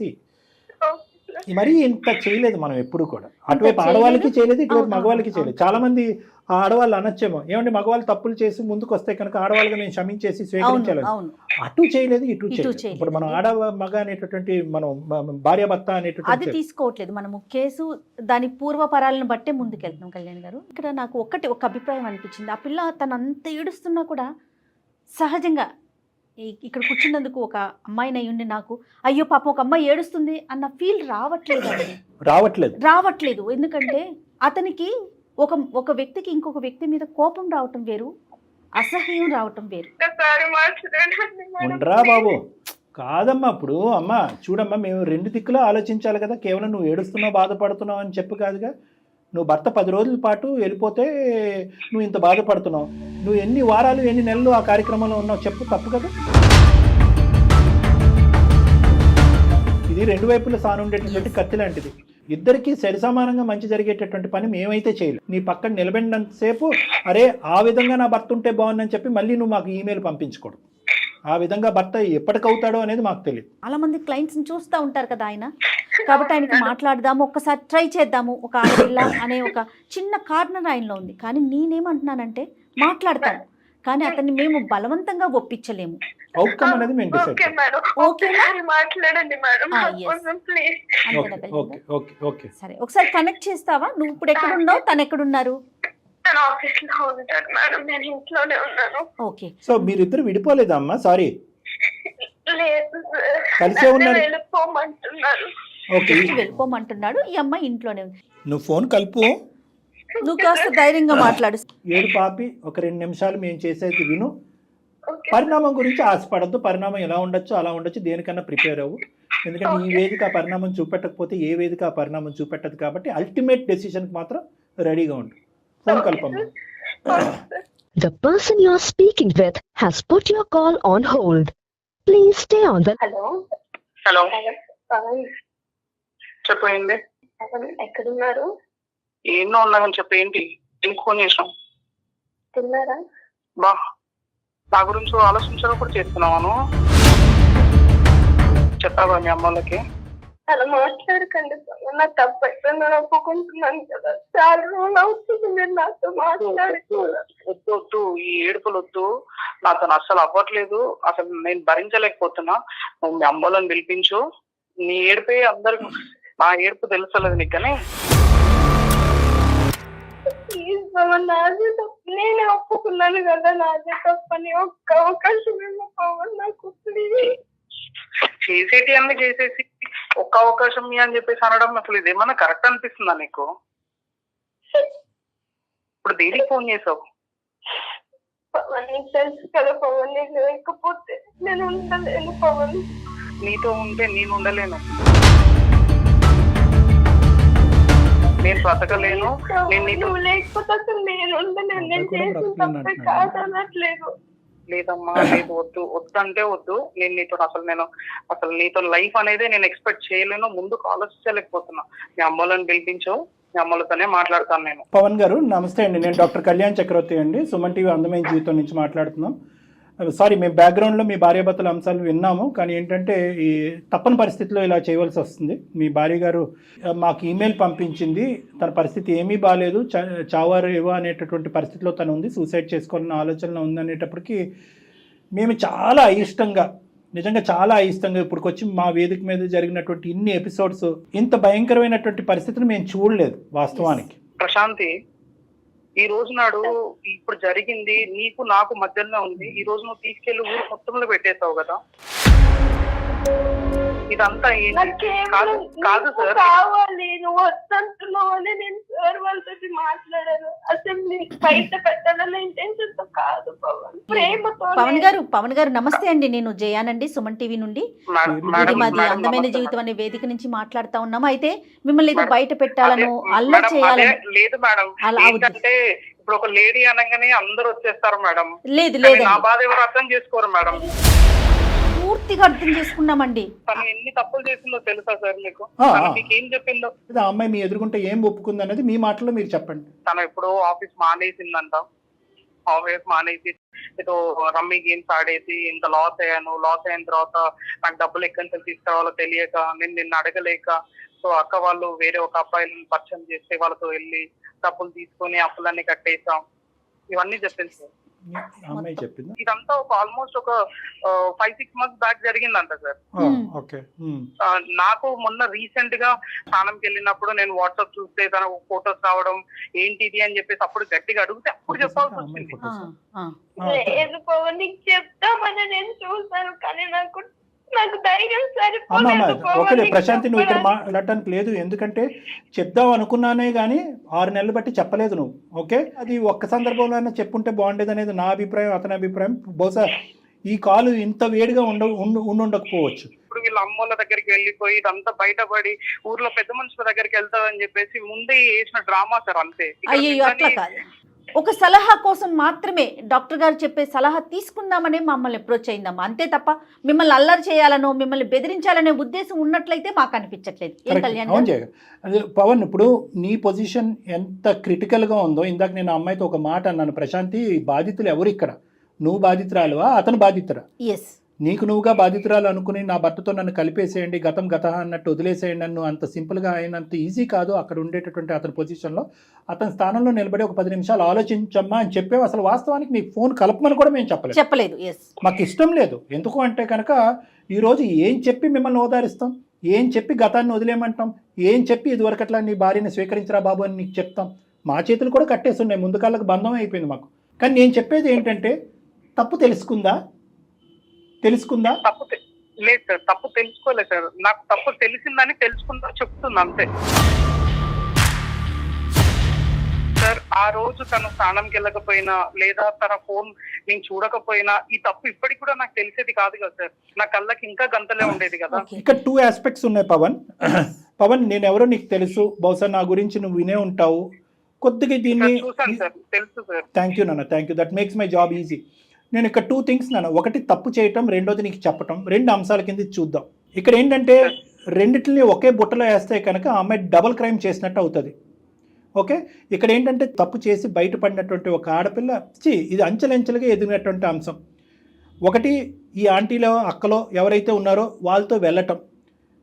మరీ ఇంత చేయలేదు మనం ఎప్పుడు కూడా. అటువైపు ఆడవాళ్ళకి చేయలేదు, ఇటువైపు మగవాళ్ళకి చేయలేదు. చాలా మంది ఆడవాళ్ళు అనొచ్చేమో, ఏమంటే మగవాళ్ళు తప్పులు చేసి ముందుకు వస్తే కనుక ఆడవాళ్ళగా నేను క్షమించేసి స్వీకరించాలని. అటు చేయలేదు, ఇటు చేయలేదు. ఇప్పుడు మనం ఆడ మగ అనేటటువంటి, మనం భార్యాభర్త అనేటటువంటి అది తీసుకోవట్లేదు మనము. కేసు దాని పూర్వపరాలను బట్టే ముందుకెళ్తున్నాం. కళ్యాణ్ గారు, ఇక్కడ నాకు ఒక అభిప్రాయం అనిపించింది. ఆ పిల్ల తను అంత ఏడుస్తున్నా కూడా సహజంగా ఇక్కడ కూర్చున్నందుకు ఒక అమ్మాయిని అయ్యుండి నాకు అయ్యో పాపం ఒక అమ్మాయి ఏడుస్తుంది అన్న ఫీల్ రావట్లేదు. ఎందుకంటే అతనికి ఒక వ్యక్తికి ఇంకొక వ్యక్తి మీద కోపం రావటం వేరు, అసహ్యం రావటం వేరు. ఉండరా బాబు, కాదమ్మా. ఇప్పుడు అమ్మ చూడమ్మా, మేము 2 దిక్కులో ఆలోచించాలి కదా. కేవలం నువ్వు ఏడుస్తున్నావు, బాధపడుతున్నావు అని చెప్పు కాదుగా. నువ్వు భర్త 10 రోజుల పాటు వెళ్ళిపోతే నువ్వు ఇంత బాధపడుతున్నావు. నువ్వు ఎన్ని వారాలు ఎన్ని నెలలు ఆ కార్యక్రమంలో ఉన్నావు చెప్పు, తప్పు కదా. ఇది 2 వైపుల సానుండేటటువంటి కత్తి లాంటిది. ఇద్దరికి సరిసమానంగా మంచి జరిగేటటువంటి పని మేమైతే చేయలేదు. నీ పక్కన నిలబడినంతసేపు అరే ఆ విధంగా నా భర్త ఉంటే బాగుందని చెప్పి మళ్ళీ నువ్వు మాకు ఈమెయిల్ పంపించకూడదు. ఆ విధంగా భర్త ఎప్పటికవుతాడో అనేది మాకు తెలియదు. చాలా మంది క్లయింట్స్ని చూస్తూ ఉంటారు కదా ఆయన, కాబట్టి ఆయనకి మాట్లాడదాము, ఒక్కసారి ట్రై చేద్దాము. ఒక ఆడపిల్ల అనే ఒక చిన్న కార్నర్ ఆయనలో ఉంది. కానీ నేనేమంటున్నానంటే మాట్లాడతాను, కానీ అతన్ని మేము బలవంతంగా ఒప్పించలేము. అవుట్కమ్ అనేది మేము డిసైడ్ చేస్తాం. సరే, ఒకసారి కనెక్ట్ చేస్తావా? నువ్వు ఇప్పుడు ఎక్కడున్నావు, తను ఎక్కడున్నారు? ఆఫీస్ లో ఉంటాడు మేడం, నేను ఇంట్లోనే ఉన్నాను. ఓకే. సో మీరిద్దరు విడిపోలేదమ్మా? సారీ, కలిసే ఉన్నారు. వెళ్ళిపోమంటున్నాడు. ఈ అమ్మాయి ఇంట్లోనే ఉంది. నువ్వు ఫోన్ కలుపు, నువ్వు కాస్త ధైర్యంగా మాట్లాడు. ఏడు పాపి, ఒక 2 నిమిషాలు మేము చేసేది విను. పరిణామం గురించి ఆశపడద్దు. పరిణామం ఎలా ఉండొచ్చు అలా ఉండొచ్చు, దేనికన్నా ప్రిపేర్ అవ్వు. ఎందుకంటే ఈ వేదిక ఆ పరిణామం చూపెట్టకపోతే ఏ వేదిక ఆ పరిణామం చూపెట్టదు. కాబట్టి అల్టిమేట్ డెసిషన్కి మాత్రం రెడీగా ఉండు. Phone కలపమ్మా. The person you are speaking with has put your call on hold. Please stay on the... hello చెప్పండి. ఎక్కడున్నారు? ఎన్నో ఉన్నాయని చెప్పి ఏంటి ఎందుకు ఫోన్ చేసాం? తిన్నారా? బా, నా గురించి ఆలోచించడం కూడా చేస్తున్నాను. చెప్పావా మీ అమ్మలకి? అలా మాట్లాడకండి, నా తప్పు అయిపోయిందని ఒప్పుకుంటున్నాను కదా. చాలా రోజులు అవుతుంది మీరు నాతో వద్దు, ఈ ఏడుపులు వద్దు. నాతో అస్సలు అవ్వట్లేదు, అసలు నేను భరించలేకపోతున్నా. నువ్వు మీ అమ్మలను పిలిపించు. నీ ఏడిపోయి అందరికి నా ఏడుపు తెలుసలేదు నీకు, కానీ నాదే తప్పు నేను ఒప్పుకున్నాను కదా నాదే తప్పని. ఒక్క అవకాశం ఏమో పవన్ నాకు ప్లీజ్. చేసేటి అన్ని చేసేసి ఒక్క అవకాశం మీ అని చెప్పేసి అనడం అసలు ఇదేమన్నా కరెక్ట్ అనిపిస్తుందా నీకు? ఇప్పుడు దేనికి ఫోన్ చేసావు? పవన్ నీకు తెలుసు కదా పవన్, నేను లేకపోతే నేను ఉండలేను పవన్. నీతో ఉంటే నేను ఉండలేను, నేను బ్రతకలేను. నువ్వు లేకపోతే అసలు నేను ఉండలేను. నేను చేసిన తప్పే కాదనట్లేదు. లేదమ్మా, లేదు, వద్దు, వద్దంటే వద్దు. అసలు నీతో లైఫ్ అనేది నేను ఎక్స్పెక్ట్ చేయలేను, ముందుకు ఆలోచించలేకపోతున్నా. మీ అమ్మలను పిలిపించు, మీ అమ్మలతోనే మాట్లాడతాను నేను. పవన్ గారు నమస్తే అండి, నేను డాక్టర్ కళ్యాణ్ చక్రవర్తి అండి, సుమన్ టీవీ అందమైన జీవితం నుంచి మాట్లాడుతున్నాం. సారీ, మేము బ్యాక్గ్రౌండ్లో మీ భార్యాభర్తల అంశాలు విన్నాము, కానీ ఏంటంటే ఈ తప్పని పరిస్థితిలో ఇలా చేయవలసి వస్తుంది. మీ భార్య గారు మాకు ఈమెయిల్ పంపించింది, తన పరిస్థితి ఏమీ బాగాలేదు, చావారు ఏవో అనేటటువంటి పరిస్థితిలో తను ఉంది, సూసైడ్ చేసుకోవాలన్న ఆలోచనలో ఉంది అనేటప్పటికీ మేము చాలా అయిష్టంగా, నిజంగా చాలా అయిష్టంగా ఇప్పటికొచ్చి మా వేదిక మీద జరిగినటువంటి ఇన్ని ఎపిసోడ్స్, ఇంత భయంకరమైనటువంటి పరిస్థితిని మేము చూడలేదు వాస్తవానికి. ప్రశాంతి, ఈ రోజు నాడు ఇప్పుడు జరిగింది నీకు నాకు మధ్యలో ఉంది. ఈ రోజు నువ్వు తీసుకెళ్లి ఊరు మొత్తంలో పెట్టేసావు కదా, ఇదంతా కాదు సార్. కావాలి నువ్వు వద్దంటున్నావు అని నేను సార్ వాళ్ళతో మాట్లాడాను. అసలు నీకు బయట పెట్టాలన్న ఇంటెన్షన్ తో కాదు పవన్, ప్రేమతో. పవన్ గారు నమస్తే అండి, నేను జయానండి, సుమన్ టీవీ నుండి. ఇది మాది అందమైన జీవితం అనే వేదిక నుంచి మాట్లాడుతా ఉన్నాము. అయితే మిమ్మల్ని ఏదో బయట పెట్టాలను, అల్లరి చేయాలని లేదు మేడం. ఏంటంటే ఇప్పుడు ఒక లేడీ అనగానే అందరూ వచ్చేస్తారు మేడం. లేదు లేదు, నా బాధ ఎవరు అర్థం చేసుకోరు మేడం. పూర్తిగా అర్థం చేసుకున్నామండి. తను ఎన్ని తప్పులు చేసిందో తెలుసా సార్ మీకు? మీకు ఏం చెప్పిందో? ఆ అమ్మాయి మీ ఎదుర్కొంటే ఏం ఒప్పుకుంది అనేది మీ మాటలో మీరు చెప్పండి. తను ఎప్పుడో ఆఫీస్ మానేసిందంట. ఆఫీస్ మానేసి ఏదో రమ్మీ గేమ్స్ ఆడేసి ఇంత లాస్ అయ్యాను, లాస్ అయిన తర్వాత నాకు డబ్బులు ఎక్కడి నుంచి తీసుకురావాలో తెలియక, నేను నిన్ను అడగలేక, సో అక్క వాళ్ళు వేరే ఒక అబ్బాయిని పరిచయం చేస్తే వాళ్ళతో వెళ్ళి డబ్బులు తీసుకొని అప్పులన్నీ కట్టేసాం, ఇవన్నీ చెప్పింది సార్. అమ్మాయి చెప్పింది ఇదంతా ఒక ఆల్మోస్ట్ ఒక 5-6 months బ్యాక్ జరిగిందంట సార్. నాకు మొన్న రీసెంట్ గా స్నానంకి వెళ్ళినప్పుడు నేను వాట్సాప్ చూస్తే తన ఫొటోస్ రావడం ఏంటిది అని చెప్పేసి అప్పుడు గట్టిగా అడిగితే అప్పుడు చెప్పాల్సి వచ్చింది. లేదు పవన్, నీకు చెప్తామని నేను చూసాను కానీ నాకు ధైర్యం అమ్మా ఒకటే ప్రశాంతి, నువ్వు ఇక్కడ మాట్లాడటానికి లేదు, ఎందుకంటే చెప్దాం అనుకున్నానే కానీ 6 నెలలు బట్టి చెప్పలేదు నువ్వు. ఓకే, అది ఒక్క సందర్భంలో అయినా చెప్పుంటే బాగుండేది అనేది నా అభిప్రాయం, అతని అభిప్రాయం. బహుశా ఈ కాలు ఇంత వేడిగా ఉండకపోవచ్చు. ఇప్పుడు వీళ్ళ అమ్మోళ్ళ దగ్గరికి వెళ్ళిపోయి ఇదంతా బయటపడి ఊర్లో పెద్ద మనుషుల దగ్గరికి వెళ్తారని చెప్పేసి ముందే వేసిన డ్రామా సార్, అంతే. అయ్యో అట్లా కాదు, ఒక సలహా కోసం మాత్రమే డాక్టర్ గారు చెప్పే సలహా తీసుకుందామనే మమ్మల్ని అప్రోచ్ అయిందమ్మా, అంతే తప్ప మిమ్మల్ని అల్లరి చేయాలనో మిమ్మల్ని బెదిరించాలనే ఉద్దేశం ఉన్నట్లయితే మాకు అనిపించట్లేదు. ఏం కళ్యాణ్ అదే పవన్, ఇప్పుడు నీ పొజిషన్ ఎంత క్రిటికల్గా ఉందో, ఇందాక నేను అమ్మాయితో ఒక మాట అన్నాను, ప్రశాంతి బాధితులు ఎవరు ఇక్కడ, నువ్వు బాధితురాలువా అతను బాధితురా? ఎస్, నీకు నువ్వుగా బాధితురాలు అనుకుని నా భర్తతో నన్ను కలిపేసేయండి, గతం గత అన్నట్టు వదిలేసేయండి నన్ను, అంత సింపుల్గా అయినంత ఈజీ కాదు. అక్కడ ఉండేటటువంటి అతని పొజిషన్లో అతని స్థానంలో నిలబడి ఒక 10 నిమిషాలు ఆలోచించమ్మా అని చెప్పేవి. అసలు వాస్తవానికి మీకు ఫోన్ కలపమని కూడా మేము చెప్పలేదు. మాకు ఇష్టం లేదు. ఎందుకు అంటే కనుక ఈరోజు ఏం చెప్పి మిమ్మల్ని ఓదారిస్తాం, ఏం చెప్పి గతాన్ని వదిలేయమంటాం, ఏం చెప్పి ఇదివరకు అట్లా నీ భార్యని స్వీకరించరా బాబు అని నీకు చెప్తాం. మా చేతులు కూడా కట్టేస్తున్నాయి, ముందు కాళ్ళకు బంధం అయిపోయింది మాకు. కానీ నేను చెప్పేది ఏంటంటే తప్పు తెలుసుకుందా? లేదు సార్, తప్పు తెలుసుకోలేదు సార్. నాకు తప్పు తెలిసిందని తెలుసుకుందా చెప్తున్నా అంతే సార్. ఆ రోజు తను స్నానంకి వెళ్ళకపోయినా లేదా తన ఫోన్ నేను చూడకపోయినా ఈ తప్పు ఇప్పటికి కూడా నాకు తెలిసేది కాదు కదా సార్. నా కళ్ళకి ఇంకా గంతలే ఉండేది కదా. ఇక్కడ 2 ఆస్పెక్ట్స్ ఉన్నాయి పవన్. నేను ఎవరో నీకు తెలుసు, బహుశా నా గురించి నువ్వు వినే ఉంటావు కొద్దిగా. దీన్ని చూసాను సార్, తెలుసు సార్. థ్యాంక్ యూ నాన్న, thank you, that makes my job easy. నేను ఇక్కడ 2 థింగ్స్ నాన్న, ఒకటి తప్పు చేయటం, రెండోది నీకు చెప్పటం, 2 అంశాల కింద చూద్దాం. ఇక్కడ ఏంటంటే రెండిటిని ఒకే బుట్టలో వేస్తే కనుక ఆ అమ్మాయి డబుల్ క్రైమ్ చేసినట్టు అవుతుంది. ఓకే, ఇక్కడ ఏంటంటే తప్పు చేసి బయటపడినటువంటి ఒక ఆడపిల్ల ఇది అంచెలంచెలుగా ఎదిగినటువంటి అంశం. ఒకటి, ఈ ఆంటీలో అక్కలో ఎవరైతే ఉన్నారో వాళ్ళతో వెళ్ళటం,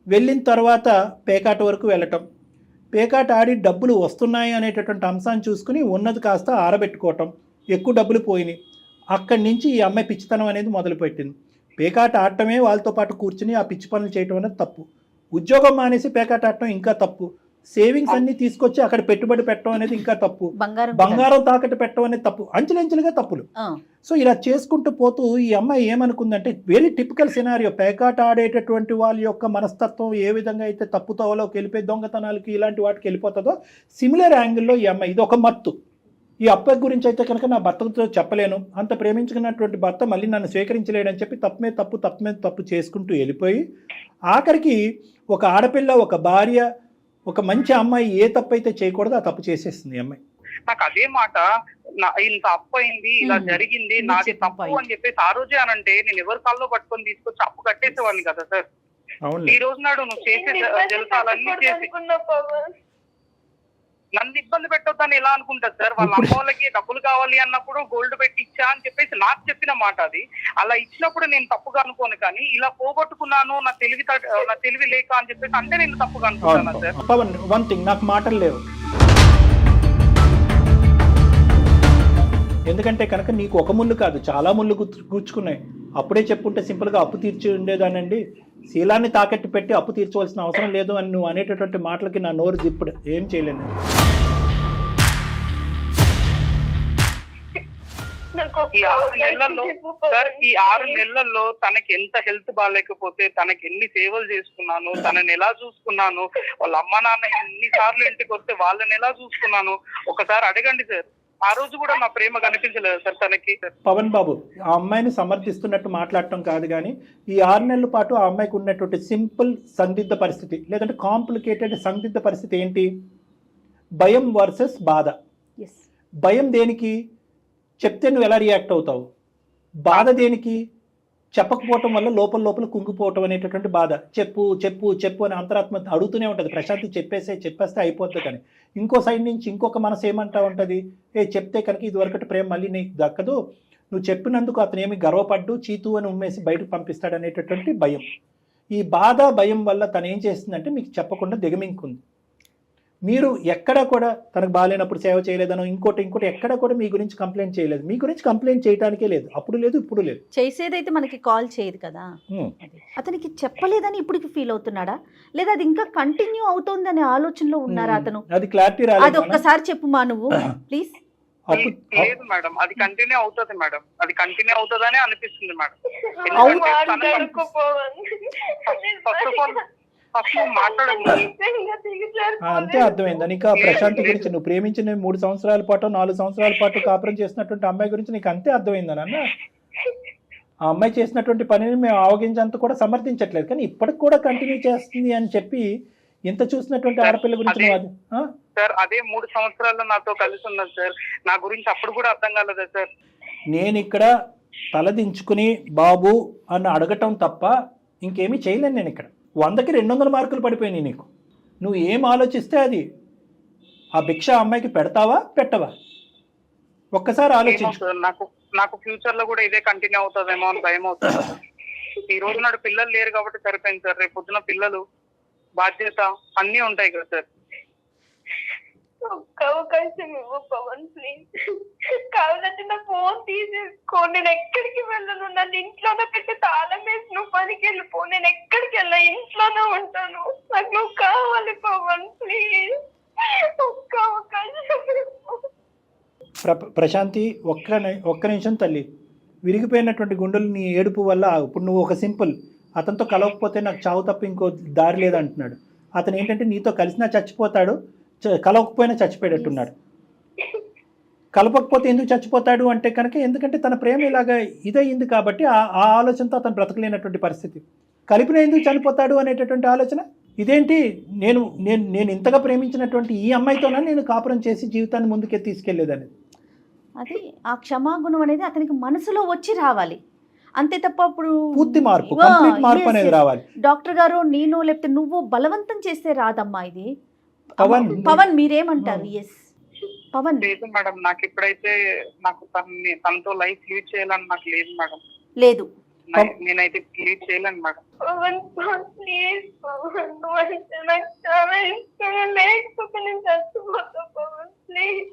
వెళ్ళిన తర్వాత పేకాట వరకు వెళ్ళటం, పేకాట ఆడి డబ్బులు వస్తున్నాయి అనేటటువంటి అంశాన్ని చూసుకుని ఉన్నది కాస్త ఆరబెట్టుకోవటం, ఎక్కువ డబ్బులు పోయినాయి. అక్కడి నుంచి ఈ అమ్మాయి పిచ్చితనం అనేది మొదలుపెట్టింది. పేకాట ఆడటమే వాళ్ళతో పాటు కూర్చుని ఆ పిచ్చి పనులు చేయటం అనేది తప్పు. ఉద్యోగం మానేసి పేకాట ఆడటం ఇంకా తప్పు. సేవింగ్స్ అన్ని తీసుకొచ్చి అక్కడ పెట్టుబడి పెట్టడం అనేది ఇంకా తప్పు. బంగారం బంగారం తాకట్టు పెట్టడం అనేది తప్పు. అంచెలంచెలుగా తప్పులు. సో ఇలా చేసుకుంటూ పోతూ ఈ అమ్మాయి ఏమనుకుందంటే, వెరీ టిపికల్ సినారియో, పేకాట ఆడేటటువంటి వాళ్ళ యొక్క మనస్తత్వం ఏ విధంగా అయితే తప్పుతోవలోకి వెళ్ళిపోయి దొంగతనాలకి ఇలాంటి వాటికి వెళ్ళిపోతుందో సిమిలర్ యాంగిల్లో ఈ అమ్మాయి, ఇది ఒక మత్తు. ఈ అబ్బాయి గురించి అయితే కనుక నా భర్తతో చెప్పలేను, అంత ప్రేమించుకున్నటువంటి భర్త మళ్ళీ నన్ను స్వీకరించలేడని చెప్పి తప్పు మీద తప్పు చేసుకుంటూ వెళ్ళిపోయి ఆఖరికి ఒక ఆడపిల్ల, ఒక భార్య, ఒక మంచి అమ్మాయి ఏ తప్పు అయితే చేయకూడదో ఆ తప్పు చేసేస్తుంది అమ్మాయి. నాకు అదే మాట, ఇంత అప్పు అయింది, ఇలా జరిగింది, నాది తప్పు అని చెప్పేసి ఆ రోజే అనంటే నేను ఎవరి కాల్లో పట్టుకొని తీసుకొచ్చి అప్పు కట్టేసేవాడిని కదా సార్. ఈ రోజు నాడు నువ్వు చేసే జలసాలన్నీ చేసి నన్ను ఇబ్బంది పెట్టొద్దని ఎలా అనుకుంటారు సార్? వాళ్ళ అమ్మ వాళ్ళకి డబ్బులు కావాలి అన్నప్పుడు గోల్డ్ పెట్టి ఇచ్చా అని చెప్పేసి నాకు చెప్పిన మాట అది. అలా ఇచ్చినప్పుడు నేను తప్పుగా అనుకోను, కానీ ఇలా పోగొట్టుకున్నాను నా తెలివి లేక అని చెప్పేసి అంటే నేను తప్పుగా అనుకుంటాను సార్. పవన్, వన్ థింగ్, నాకు మాటలు లేవు. ఎందుకంటే కనుక నీకు ఒక ముళ్ళు కాదు, చాలా ముళ్ళు కూర్చుకున్నాయి. అప్పుడే చెప్పుంటే సింపుల్గా అప్పు తీర్చి ఉండేదానండి, శీలాన్ని తాకట్టు పెట్టి అప్పు తీర్చవలసిన అవసరం లేదు అని నువ్వు అనేటటువంటి మాటలకి నా నోరు దిప్పుడు ఏం చేయలేను. ఈ 6 నెలల్లో తనకి ఎంత హెల్త్ బాగాలేకపోతే, తనకి ఎన్ని సేవలు చేసుకున్నాను, తనని ఎలా చూసుకున్నాను, వాళ్ళ అమ్మ నాన్న ఎన్నిసార్లు ఇంటికి వస్తే వాళ్ళని ఎలా చూసుకున్నాను ఒకసారి అడగండి సార్. ఆ రోజు కూడా నా ప్రేమ కనిపించలేదు సార్ తనకి. పవన్ బాబు, ఆ అమ్మాయిని సమర్థిస్తున్నట్టు మాట్లాడటం కాదు, కానీ ఈ 6 నెలల పాటు ఆ అమ్మాయికి ఉన్నటువంటి సింపుల్ సందిగ్ధ పరిస్థితి, లేదంటే కాంప్లికేటెడ్ సందిగ్ధ పరిస్థితి ఏంటి? భయం వర్సెస్ బాధ. భయం దేనికి? చెప్తే నువ్వు ఎలా రియాక్ట్ అవుతావు. బాధ దేనికి? చెప్పకపోవటం వల్ల లోపల కుంగిపోవటం అనేటటువంటి బాధ. చెప్పు చెప్పు చెప్పు అని అంతరాత్మ అడుగుతూనే ఉంటుంది. ప్రశాంతి చెప్పేస్తే అయిపోద్ది. కానీ ఇంకో సైడ్ నుంచి ఇంకొక మనసు ఏమంటా ఉంటుంది, చెప్తే కనుక ఇదివరకటి ప్రేమ మళ్ళీ నీకు దక్కదు, నువ్వు చెప్పినందుకు అతను ఏమి గర్వపడ్డు చీతు అని ఉమ్మేసి బయటకు పంపిస్తాడు అనేటటువంటి భయం. ఈ బాధ భయం వల్ల తను ఏం చేస్తుందంటే మీకు చెప్పకుండా దిగమింకుంది. మీరు ఎక్కడ కూడా తనకు బాగాలేనప్పుడు సేవ చేయలేదనో ఇంకోటి ఎక్కడ కూడా మీ గురించి కంప్లైంట్ చేయలేదు. మీ గురించి కంప్లైంట్ చేయడానికే లేదు, అప్పుడు లేదు ఇప్పుడు లేదు. చేసేదైతే మనకి కాల్ చేయదు కదా. అతనికి చెప్పలేదని ఇప్పటికి ఫీల్ అవుతున్నాడా, లేదా అది ఇంకా కంటిన్యూ అవుతుంది అనే ఆలోచనలో ఉన్నారా అతను? అది క్లారిటీ రాలేదు. అది ఒక్కసారి చెప్పు మా నువ్వు ప్లీజ్. లేదు మేడం, అది కంటిన్యూ అవుతుంది మేడం, అది కంటిన్యూ అవుతుందని అనిపిస్తుంది మేడం. అంతే అర్థమైందా నీకు? ప్రశాంతి గురించి నువ్వు ప్రేమించిన 3 సంవత్సరాల పాటు 4 సంవత్సరాల పాటు కాపురం చేసినటువంటి అమ్మాయి గురించి నీకు అంతే అర్థమైందా నాన్న? ఆ అమ్మాయి చేసినటువంటి పనిని మేము ఆవగించేంత కూడా సమర్థించట్లేదు, కానీ ఇప్పటికి కూడా కంటిన్యూ చేస్తుంది అని చెప్పి ఇంత చూసినటువంటి ఆడపిల్ల గురించి సార్ అదే 3 సంవత్సరాల్లో నాతో కలిసి ఉన్నది సార్. నా గురించి అప్పుడు కూడా అర్థం కాలేదా సార్? నేను ఇక్కడ తలదించుకుని బాబు అని అడగటం తప్ప ఇంకేమీ చేయలేను. నేను ఇక్కడ 100కి 200 మార్కులు పడిపోయినాయి నీకు. నువ్వు ఏం ఆలోచిస్తే అది. ఆ భిక్ష అమ్మాయికి పెడతావా పెట్టవా ఒక్కసారి ఆలోచించు. నాకు ఫ్యూచర్ లో కూడా ఇదే కంటిన్యూ అవుతుందేమో అని భయం అవుతుంది. ఈ రోజు నాడు పిల్లలు లేరు కాబట్టి సరిపోయింది సార్. రేపు పొద్దున పిల్లలు బాధ్యత అన్నీ ఉంటాయి కదా సార్. ఒక్క అవకాశం ఇవ్వు పవన్ ప్లీజ్. కావాలంటే నా ఫోన్ తీసేసుకో, నేను ఎక్కడికి వెళ్ళను. నన్ను ఇంట్లోనే పెట్టి తాళం వేసి నువ్వు పనికి వెళ్ళిపో. నేను ఎక్కడికి వెళ్ళా, ఇంట్లోనే ఉంటాను. నాకు నువ్వు కావాలి పవన్ ప్లీజ్. ఒక్క అవకాశం. ప్రశాంతి ఒక్క నిమిషం తల్లి. విరిగిపోయినటువంటి గుండెలు నీ ఏడుపు వల్ల ఇప్పుడు నువ్వు ఒక సింపుల్ అతనితో కలవకపోతే నాకు చావు తప్ప ఇంకో దారి లేదంటున్నాడు. అతను ఏంటంటే నీతో కలిసినా చచ్చిపోతాడు, కలవకపోయినా చచ్చిపోయేటట్టున్నాడు. కలపకపోతే ఎందుకు చచ్చిపోతాడు అంటే కనుక ఎందుకంటే తన ప్రేమ ఇలాగా ఇదయింది కాబట్టి ఆ ఆలోచనతో అతను బ్రతకలేనటువంటి పరిస్థితి. కలిపిన ఎందుకు చనిపోతాడు అనేటటువంటి ఆలోచన ఇదేంటి? నేను ఇంతగా ప్రేమించినటువంటి ఈ అమ్మాయితోనే నేను కాపురం చేసి జీవితాన్ని ముందుకే తీసుకెళ్లేదని. అది ఆ క్షమాగుణం అనేది అతనికి మనసులో వచ్చి రావాలి అంతే తప్ప ఇప్పుడు పూర్తి మార్పు, కంప్లీట్ మార్పు అనేది రావాలి. డాక్టర్ గారు నేను లేకపోతే నువ్వు బలవంతం చేస్తే రాదమ్మా ఇది. పవన్ మీరేమంటారు? ఎస్ పవన్. లేదు మేడం, నాకు ఇప్పుడైతే నాకు తనతో లైఫ్ లీడ్ చేయాలని నాకు లేదు మేడం. లేదు, నేనైతే లీడ్ చేయలేను మేడం. పవన్ ప్లీజ్ పవన్, నాకు చాలా ఇష్టం. లేకపోతే నేను చచ్చిపోతా పవన్ ప్లీజ్.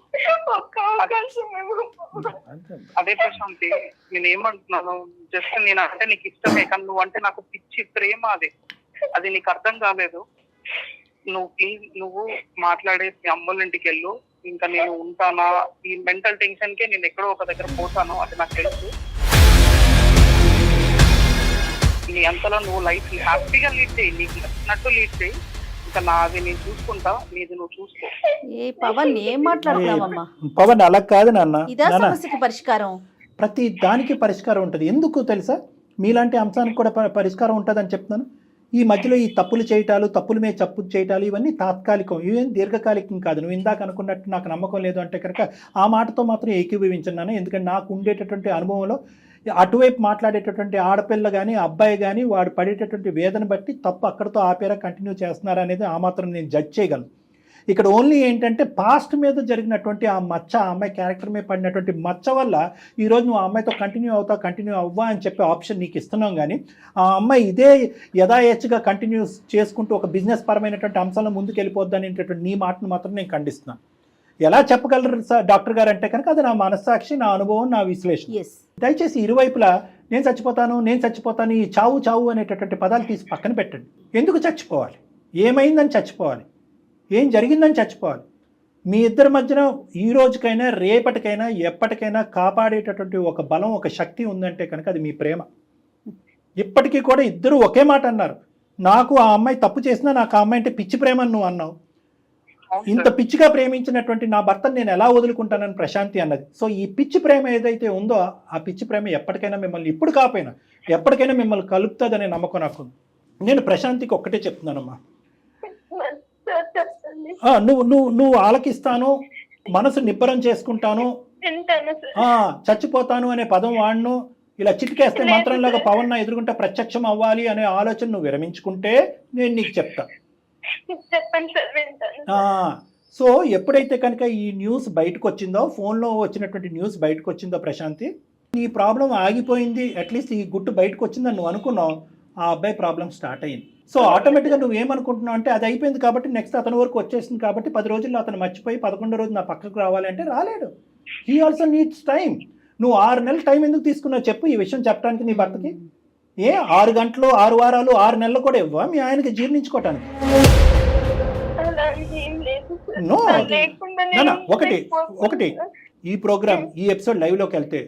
ఒక్క అవకాశం ఇవ్వు పవన్. అదే ప్రశాంతి, నేనేమంటున్నాను జస్ట్ నేను అంటే నీకు ఇష్టమే, కానీ నువ్వు అంటే నాకు పిచ్చి ప్రేమ. అది నీకు అర్థం కాలేదు. నువ్వు ప్లీజ్ నువ్వు మాట్లాడేసి మీ అమ్మోళ్ళ ఇంటికి వెళ్ళు. ఇంకా నేను ఉంటానా, ఈ మెంటల్ టెన్షన్ కే నేను ఎక్కడో ఒక దగ్గర పోతాను, అది నాకు తెలుసు. నీ అంతలో నువ్వు లైఫ్ హ్యాపీగా లీడ్ చేయి, నీకు నచ్చినట్టు లీడ్ చేయి. ఇంకా నాది నేను చూసుకుంటా, నీది నువ్వు చూసుకో. ఏ పవన్ ఏం మాట్లాడుతున్నావమ్మా? పవన్ అలా కాదు నాన్న. ఇదా నాన్న, సమస్యకి పరిష్కారం? ప్రతి దానికి పరిష్కారం ఉంటుంది. ఎందుకు తెలుసా? మీలాంటి అంశానికి కూడా పరిష్కారం ఉంటుందని చెప్తున్నాను. ఈ మధ్యలో ఈ తప్పులు చేయటాలు, తప్పుల మీద తప్పులు చేయటాలు ఇవన్నీ తాత్కాలికం, ఇవేం దీర్ఘకాలికం కాదు. నువ్వు ఇందాక అనుకున్నట్టు నాకు నమ్మకం లేదు అంటే కనుక ఆ మాటతో మాత్రం ఏకీభవించున్నాను. ఎందుకంటే నాకు ఉండేటటువంటి అనుభవంలో అటువైపు మాట్లాడేటటువంటి ఆడపిల్ల కానీ అబ్బాయి కానీ వాడు పడేటటువంటి వేదన బట్టి తప్పు అక్కడితో ఆపేరా కంటిన్యూ చేస్తున్నారా అనేది ఆ మాత్రం నేను జడ్జ్ చేయగలను. ఇక్కడ ఓన్లీ ఏంటంటే పాస్ట్ మీద జరిగినటువంటి ఆ మచ్చ, ఆ అమ్మాయి క్యారెక్టర్ మీద పడినటువంటి మచ్చ వల్ల ఈరోజు నువ్వు ఆ అమ్మాయితో కంటిన్యూ అవ్వా అని చెప్పే ఆప్షన్ నీకు ఇస్తున్నాం. కానీ ఆ అమ్మాయి ఇదే యథాయేచ్ఛగా కంటిన్యూ చేసుకుంటూ ఒక బిజినెస్ పరమైనటువంటి అంశాలను ముందుకు వెళ్ళిపోద్ది అనేటటువంటి నీ మాటను మాత్రం నేను ఖండిస్తున్నాను. ఎలా చెప్పగలరు సార్ డాక్టర్ గారు అంటే కనుక అది నా మనస్సాక్షి, నా అనుభవం, నా విశ్లేషణ. దయచేసి ఇరువైపులా నేను చచ్చిపోతాను ఈ చావు అనేటటువంటి పదాలు తీసి పక్కన పెట్టండి. ఎందుకు చచ్చిపోవాలి? ఏమైందని చచ్చిపోవాలి? ఏం జరిగిందని చచ్చిపోవాలి? మీ ఇద్దరి మధ్యన ఈ రోజుకైనా రేపటికైనా ఎప్పటికైనా కాపాడేటటువంటి ఒక బలం, ఒక శక్తి ఉందంటే కనుక అది మీ ప్రేమ. ఇప్పటికీ కూడా ఇద్దరు ఒకే మాట అన్నారు. నాకు ఆ అమ్మాయి తప్పు చేసినా నాకు ఆ అమ్మాయి అంటే పిచ్చి ప్రేమ అని నువ్వు అన్నావు. ఇంత పిచ్చిగా ప్రేమించినటువంటి నా భర్తను నేను ఎలా వదులుకుంటానని ప్రశాంతి అన్నది. సో ఈ పిచ్చి ప్రేమ ఏదైతే ఉందో ఆ పిచ్చి ప్రేమ ఎప్పటికైనా మిమ్మల్ని, ఇప్పుడు కాకపోయినా ఎప్పటికైనా మిమ్మల్ని కలుపుతుందనే నమ్మకం నాకు. నేను ప్రశాంతికి ఒక్కటే చెప్తున్నానమ్మా, నువ్వు ఆలకిస్తాను, మనసు నిబ్బరం చేసుకుంటాను, చచ్చిపోతాను అనే పదం వాడను, ఇలా చిటికేస్తే మంత్రంలాగా పవన్ నా ఎదురుగుంటే ప్రత్యక్షం అవ్వాలి అనే ఆలోచన నువ్వు విరమించుకుంటే నేను నీకు చెప్తా. సో ఎప్పుడైతే కనుక ఈ న్యూస్ బయటకు వచ్చిందో, ఫోన్లో వచ్చినటువంటి న్యూస్ బయటకు వచ్చిందో ప్రశాంతి, నీ ప్రాబ్లం ఆగిపోయింది, అట్లీస్ట్ ఈ గుట్టు బయటకు వచ్చిందని నువ్వు అనుకున్నావు, ఆ అబ్బాయి ప్రాబ్లం స్టార్ట్ అయ్యింది. సో ఆటోమేటిక్గా నువ్వు ఏమనుకుంటున్నావు అంటే అది అయిపోయింది కాబట్టి నెక్స్ట్ అతని వరకు వచ్చేసింది కాబట్టి 10 రోజుల్లో అతను మర్చిపోయి 11వ రోజు నా పక్కకు రావాలి అంటే రాలేడు. He also needs time. నువ్వు 6 నెలలు టైం ఎందుకు తీసుకున్నావు చెప్పు ఈ విషయం చెప్పడానికి నీ భర్తకి? 6 గంటలు 6 వారాలు 6 నెలలు కూడా ఇవ్వా మీ ఆయనకి జీర్ణించుకోవటానికి? ఒకటి ఈ ప్రోగ్రామ్, ఈ ఎపిసోడ్ లైవ్లోకి వెళ్తే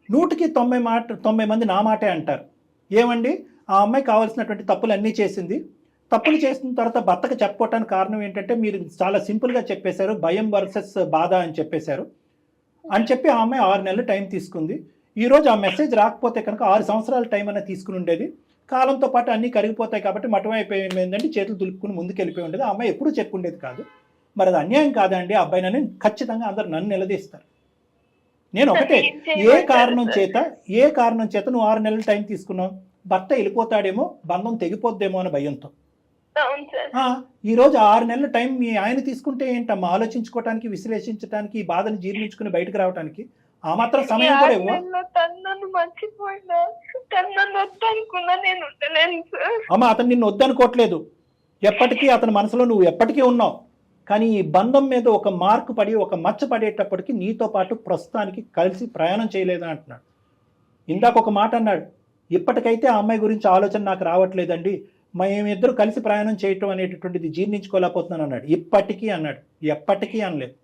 100కి 90 మంది నా మాటే అంటారు. ఏమండి ఆ అమ్మాయి కావాల్సినటువంటి తప్పులు అన్నీ చేసింది, తప్పులు చేసిన తర్వాత భర్తకు చెప్పుకోవటానికి కారణం ఏంటంటే మీరు చాలా సింపుల్గా చెప్పేశారు, భయం వర్సెస్ బాధ అని చెప్పేశారు అని చెప్పి ఆ అమ్మాయి 6 నెలలు టైం తీసుకుంది. ఈరోజు ఆ మెసేజ్ రాకపోతే కనుక 6 సంవత్సరాల టైం అనేది తీసుకుని ఉండేది. కాలంతో పాటు అన్నీ కరిగిపోతాయి కాబట్టి మఠం అయిపోయింది ఏంటంటే చేతులు దులుపుకుని ముందుకు వెళ్ళిపోయి ఉండేది. ఆ అమ్మాయి ఎప్పుడూ చెప్పుండేది కాదు. మరి అది అన్యాయం కాదండి ఆ అబ్బాయినని ఖచ్చితంగా అందరు నన్ను నిలదీస్తారు. నేను ఒకటే, ఏ కారణం చేత నువ్వు 6 నెలలు టైం తీసుకున్నావు? భర్త వెళ్ళిపోతాడేమో, బంధం తెగిపోద్దేమో అని భయంతో. ఈరోజు 6 నెలల టైం మీ ఆయన తీసుకుంటే ఏంటమ్మా ఆలోచించుకోవటానికి, విశ్లేషించడానికి, ఈ బాధను జీర్ణించుకుని బయటకు రావడానికి ఆ మాత్రం సమయం కూడా ఇవ్వ. అమ్మ అతను నిన్ను వద్దనుకోవట్లేదు, ఎప్పటికీ అతని మనసులో నువ్వు ఎప్పటికీ ఉన్నావు. కానీ ఈ బంధం మీద ఒక మార్కు పడి, ఒక మచ్చ పడేటప్పటికి నీతో పాటు ప్రస్తుతానికి కలిసి ప్రయాణం చేయలేదు అంటున్నాడు. ఇందాక ఒక మాట అన్నాడు, ఇప్పటికైతే ఆ అమ్మాయి గురించి ఆలోచన నాకు రావట్లేదండి, మేమిద్దరు కలిసి ప్రయాణం చేయటం అనేటటువంటిది జీర్ణించుకోలేకపోతున్నాను అన్నాడు. ఇప్పటికీ అన్నాడు, ఎప్పటికీ అనలేదు.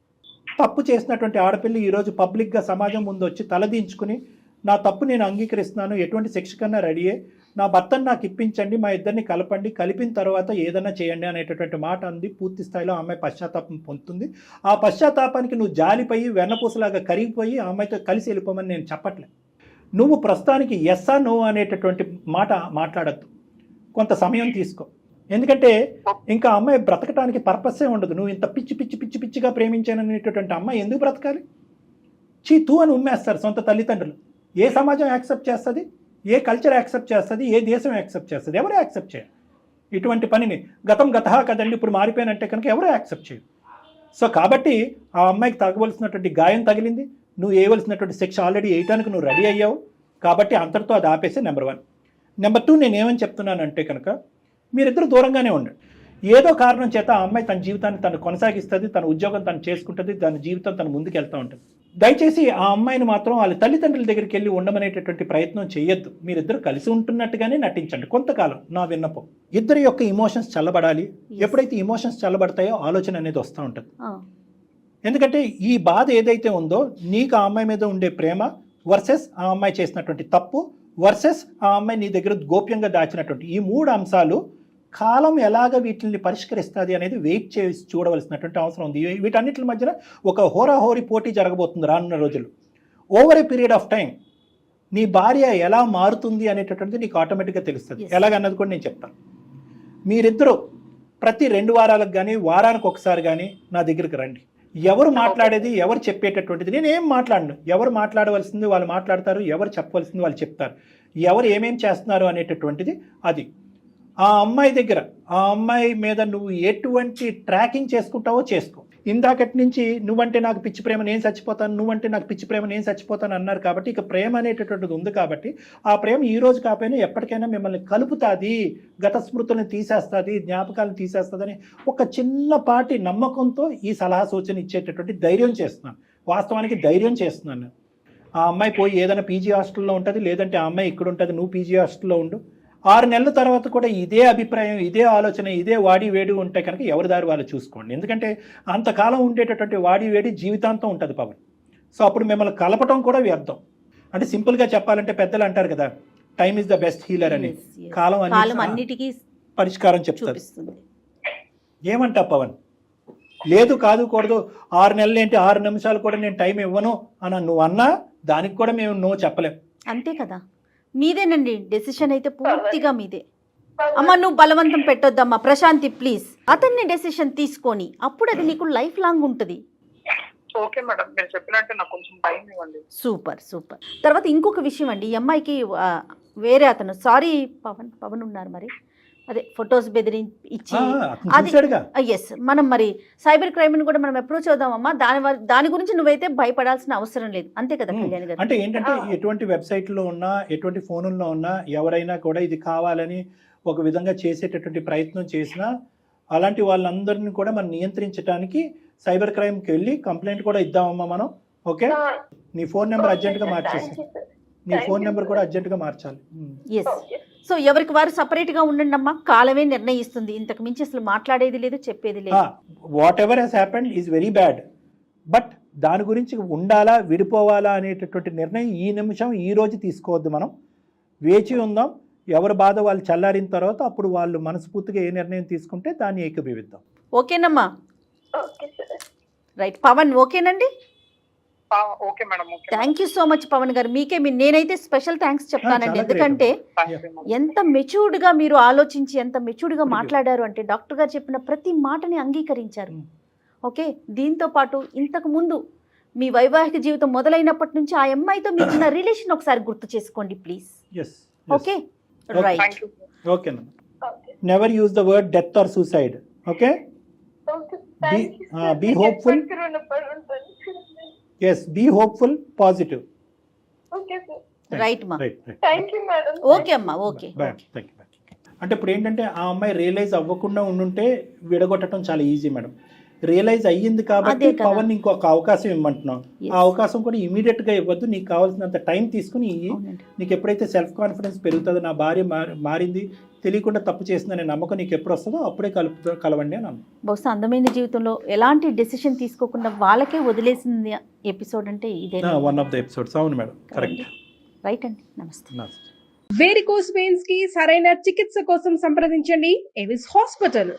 తప్పు చేసినటువంటి ఆడపిల్ల ఈరోజు పబ్లిక్గా సమాజం ముందు వచ్చి తలదించుకుని నా తప్పు నేను అంగీకరిస్తున్నాను, ఎటువంటి శిక్ష కన్నా రెడీయే, నా భర్తను నాకు ఇప్పించండి, మా ఇద్దరిని కలపండి, కలిపిన తర్వాత ఏదైనా చేయండి అనేటటువంటి మాట అంది. పూర్తి స్థాయిలో ఆమె పశ్చాత్తాపం పొందుతుంది. ఆ పశ్చాత్తాపానికి నువ్వు జాలిపోయి వెన్నపూసలాగా కరిగిపోయి ఆ అమ్మాయితో కలిసి వెళ్ళిపోమని నేను చెప్పట్లేదు. నువ్వు ప్రస్తుతానికి ఎస్సా నో అనేటటువంటి మాట మాట్లాడద్దు, కొంత సమయం తీసుకో. ఎందుకంటే ఇంకా అమ్మాయి బ్రతకటానికి పర్పస్సే ఉండదు. నువ్వు ఇంత పిచ్చిగా ప్రేమించాననేటటువంటి అమ్మాయి ఎందుకు బ్రతకాలి? తూ అని ఉమ్మేస్తారు సొంత తల్లిదండ్రులు. ఏ సమాజం యాక్సెప్ట్ చేస్తుంది? ఏ కల్చర్ యాక్సెప్ట్ చేస్తుంది? ఏ దేశం యాక్సెప్ట్ చేస్తుంది? ఎవరు యాక్సెప్ట్ చేయరు ఇటువంటి పనిని. గతం గతహా కదండి, ఇప్పుడు మారిపోయినంటే కనుక ఎవరు యాక్సెప్ట్ చేయరు. సో కాబట్టి ఆ అమ్మాయికి తగ్గవలసినటువంటి గాయం తగిలింది, నువ్వు వేయవలసినటువంటి శిక్ష ఆల్రెడీ వేయటానికి నువ్వు రెడీ అయ్యావు కాబట్టి అంతటితో అది ఆపేసే నెంబర్ 1. నెంబర్ 2 నేనేమని చెప్తున్నానంటే కనుక మీరిద్దరు దూరంగానే ఉండండి. ఏదో కారణం చేత ఆ అమ్మాయి తన జీవితాన్ని తను కొనసాగిస్తుంది, తన ఉద్యోగం తను చేసుకుంటుంది, తన జీవితం తను ముందుకు వెళ్తూ ఉంటుంది. దయచేసి ఆ అమ్మాయిని మాత్రం వాళ్ళ తల్లిదండ్రుల దగ్గరికి వెళ్ళి ఉండమనేటటువంటి ప్రయత్నం చేయొద్దు. మీరిద్దరు కలిసి ఉంటున్నట్టుగానే నటించండి కొంతకాలం. నా విన్నపం, ఇద్దరి యొక్క ఇమోషన్స్ చల్లబడాలి. ఎప్పుడైతే ఇమోషన్స్ చల్లబడతాయో ఆలోచన అనేది వస్తూ ఉంటుంది. ఎందుకంటే ఈ బాధ ఏదైతే ఉందో, నీకు ఆ అమ్మాయి మీద ఉండే ప్రేమ వర్సెస్ ఆ అమ్మాయి చేసినటువంటి తప్పు వర్సెస్ ఆ అమ్మాయి నీ దగ్గర గోప్యంగా దాచినటువంటి ఈ 3 అంశాలు కాలం ఎలాగ వీటిని పరిష్కరిస్తుంది అనేది వెయిట్ చేసి చూడవలసినటువంటి అవసరం ఉంది. వీటన్నిటి మధ్యన ఒక హోరాహోరీ పోటీ జరగబోతుంది రానున్న రోజులు. Over a period of time నీ భార్య ఎలా మారుతుంది అనేటటువంటిది నీకు ఆటోమేటిక్గా తెలుస్తుంది. ఎలాగన్నది కూడా నేను చెప్తాను. మీరిద్దరూ ప్రతి 2 వారాలకు కానీ వారానికి ఒకసారి కానీ నా దగ్గరికి రండి. ఎవరు మాట్లాడేది, ఎవరు చెప్పేటటువంటిది నేనేం మాట్లాడను. ఎవరు మాట్లాడవలసింది వాళ్ళు మాట్లాడతారు, ఎవరు చెప్పవలసింది వాళ్ళు చెప్తారు. ఎవరు ఏమేం చేస్తున్నారు అనేటటువంటిది అది. ఆ అమ్మాయి దగ్గర, ఆ అమ్మాయి మీద నువ్వు ఎటువంటి ట్రాకింగ్ చేసుకుంటావో చేసుకో. ఇందాకటి నుంచి నువ్వంటే నాకు పిచ్చి ప్రేమ నేను చచ్చిపోతాను, నువ్వంటే నాకు పిచ్చి ప్రేమ నేను చచ్చిపోతాను అన్నారు కాబట్టి ఇక ప్రేమ అనేటటువంటిది ఉంది కాబట్టి ఆ ప్రేమ ఈ రోజు కాకపోయినా ఎప్పటికైనా మిమ్మల్ని కలుపుతుంది, గత స్మృతులను తీసేస్తుంది, జ్ఞాపకాలను తీసేస్తుందని ఒక చిన్నపాటి నమ్మకంతో ఈ సలహా సూచన ఇచ్చేటటువంటి ధైర్యం చేస్తున్నాను. వాస్తవానికి ధైర్యం చేస్తున్నాను. ఆ అమ్మాయి పోయి ఏదైనా పీజీ హాస్టల్లో ఉంటుంది, లేదంటే ఆ అమ్మాయి ఇక్కడ ఉంటుంది, నువ్వు పీజీ హాస్టల్లో ఉండు. 6 నెలల తర్వాత కూడా ఇదే అభిప్రాయం, ఇదే ఆలోచన, ఇదే వాడి వేడి ఉంటే కనుక ఎవరి దారి వాళ్ళు చూసుకోండి. ఎందుకంటే అంతకాలం ఉండేటటువంటి వాడి వేడి జీవితాంతం ఉంటుంది పవన్. సో అప్పుడు మిమ్మల్ని కలపటం కూడా వ్యర్థం. అంటే సింపుల్గా చెప్పాలంటే పెద్దలు అంటారు కదా, time is the best healer అని. కాలం అన్నిటికీ పరిష్కారం చెప్తుంది. ఏమంటా పవన్? లేదు కాదు కూడదు, 6 నెలలు ఏంటి 6 నిమిషాలు కూడా నేను టైం ఇవ్వను అని నువ్వు అన్నా దానికి కూడా మేము నో చెప్పలేం. అంతే కదా, మీదేనండి డెసిషన్ అయితే పూర్తిగా మీదే. అమ్మ నువ్వు బలవంతం పెట్టొద్దమ్మా ప్రశాంతి ప్లీజ్. అతన్ని డెసిషన్ తీసుకొని అప్పుడు అది నీకు లైఫ్ లాంగ్ ఉంటుంది. ఓకే మేడం, మీరు చెప్పినట్టు నాకు కొంచెం టైం ఇవ్వండి. Super super. తర్వాత ఇంకొక విషయం అండి, ఈ అమ్మాయికి వేరే అతను సారీ పవన్ ఉన్నారు మరి, అదే ఫొటోస్ ఇచ్చి అది ఎస్ మనం మరి సైబర్ క్రైమ్ ని కూడా మనం అప్రోచ్ అవుదామమ్మా. దాని గురించి నువ్వైతే భయపడాల్సిన అవసరం లేదు, అంతే కదా కళ్యాణి గారు? అంటే ఏంటంటే ఎటువంటి వెబ్సైట్లో ఉన్నా, ఎటువంటి ఫోనుల్లో ఉన్నా ఎవరైనా కూడా ఇది కావాలని ఒక విధంగా చేసేటటువంటి ప్రయత్నం చేసినా అలాంటి వాళ్ళందరినీ కూడా మనం నియంత్రించడానికి సైబర్ క్రైమ్కి వెళ్ళి కంప్లైంట్ కూడా ఇద్దామమ్మా మనం. ఓకే, నీ ఫోన్ నెంబర్ అర్జెంటుగా మార్చేసి, నీ ఫోన్ నెంబర్ కూడా అర్జెంటుగా మార్చాలి. ఎస్. సో ఎవరికి వారు సపరేట్గా ఉండండి అమ్మా, కాలమే నిర్ణయిస్తుంది. ఇంతకు మించి అసలు మాట్లాడేది లేదు, చెప్పేది లేదు. Whatever has happened is very bad, but దాని గురించి ఉండాలా విడిపోవాలా అనేటటువంటి నిర్ణయం ఈ నిమిషం ఈ రోజు తీసుకోవద్దు. మనం వేచి ఉందాం, ఎవరి బాధ వాళ్ళు చల్లారిన తర్వాత అప్పుడు వాళ్ళు మనస్ఫూర్తిగా ఏ నిర్ణయం తీసుకుంటే దాన్ని ఏకీభవిద్దాం. ఓకేనమ్మా? రైట్ పవన్, ఓకేనండి? Okay madam. Thank you so much Pavan గారు. నేనైతే స్పెషల్ థ్యాంక్స్ చెప్తానండి. ఎందుకంటే ఎంత మెచ్యూర్డ్గా మీరు ఆలోచించి ఎంత మెచ్యూర్డ్గా మాట్లాడారు అంటే డాక్టర్ గారు చెప్పిన ప్రతి మాటని అంగీకరించారు. ఓకే, దీంతో పాటు ఇంతకు ముందు మీ వైవాహిక జీవితం మొదలైనప్పటి నుంచి ఆ అమ్మాయితో మీకున్న రిలేషన్ ఒకసారి గుర్తు చేసుకోండి please. Okay right. Okay, never use the word death or suicide. Okay, be hopeful. Yes, be hopeful, positive. Okay sir. Right ma. Right. Thank you madam. Okay amma, okay. Thank you. అంటే ఇప్పుడు ఏంటంటే ఆ అమ్మాయి realise అవ్వకుండా ఉండుంటే విడగొట్టడం చాలా easy madam. Realise అయ్యింది కాబట్టి పవన్ ఇంకొక అవకాశం ఇవ్వమంటున్నాం. ఆ అవకాశం కూడా ఇమీడియట్గా ఇవ్వద్దు, నీకు కావాల్సినంత టైం తీసుకుని నీకు ఎప్పుడైతే సెల్ఫ్ కాన్ఫిడెన్స్ పెరుగుతుందో, నా భార్య మారింది, తెలియకుండా తప్పు చేసిందనే నమ్మకం నీకు ఎప్పుడు వస్తుందో అప్పుడే కలవండి అని అన్నాను. బహుశా అందమైన జీవితంలో ఎలాంటి డెసిషన్ తీసుకోకుండా వాళ్ళకే వదిలేసింది ఎపిసోడ్ అంటే ఇదే వన్ ఆఫ్ ద ఎపిసోడ్స్. అవును మేడం, కరెక్ట్. రైట్ అండి, నమస్తే. వేరికోస్ వెయిన్స్ కి సరైన చికిత్స కోసం సంప్రదించండి ఎవిస్ హాస్పిటల్.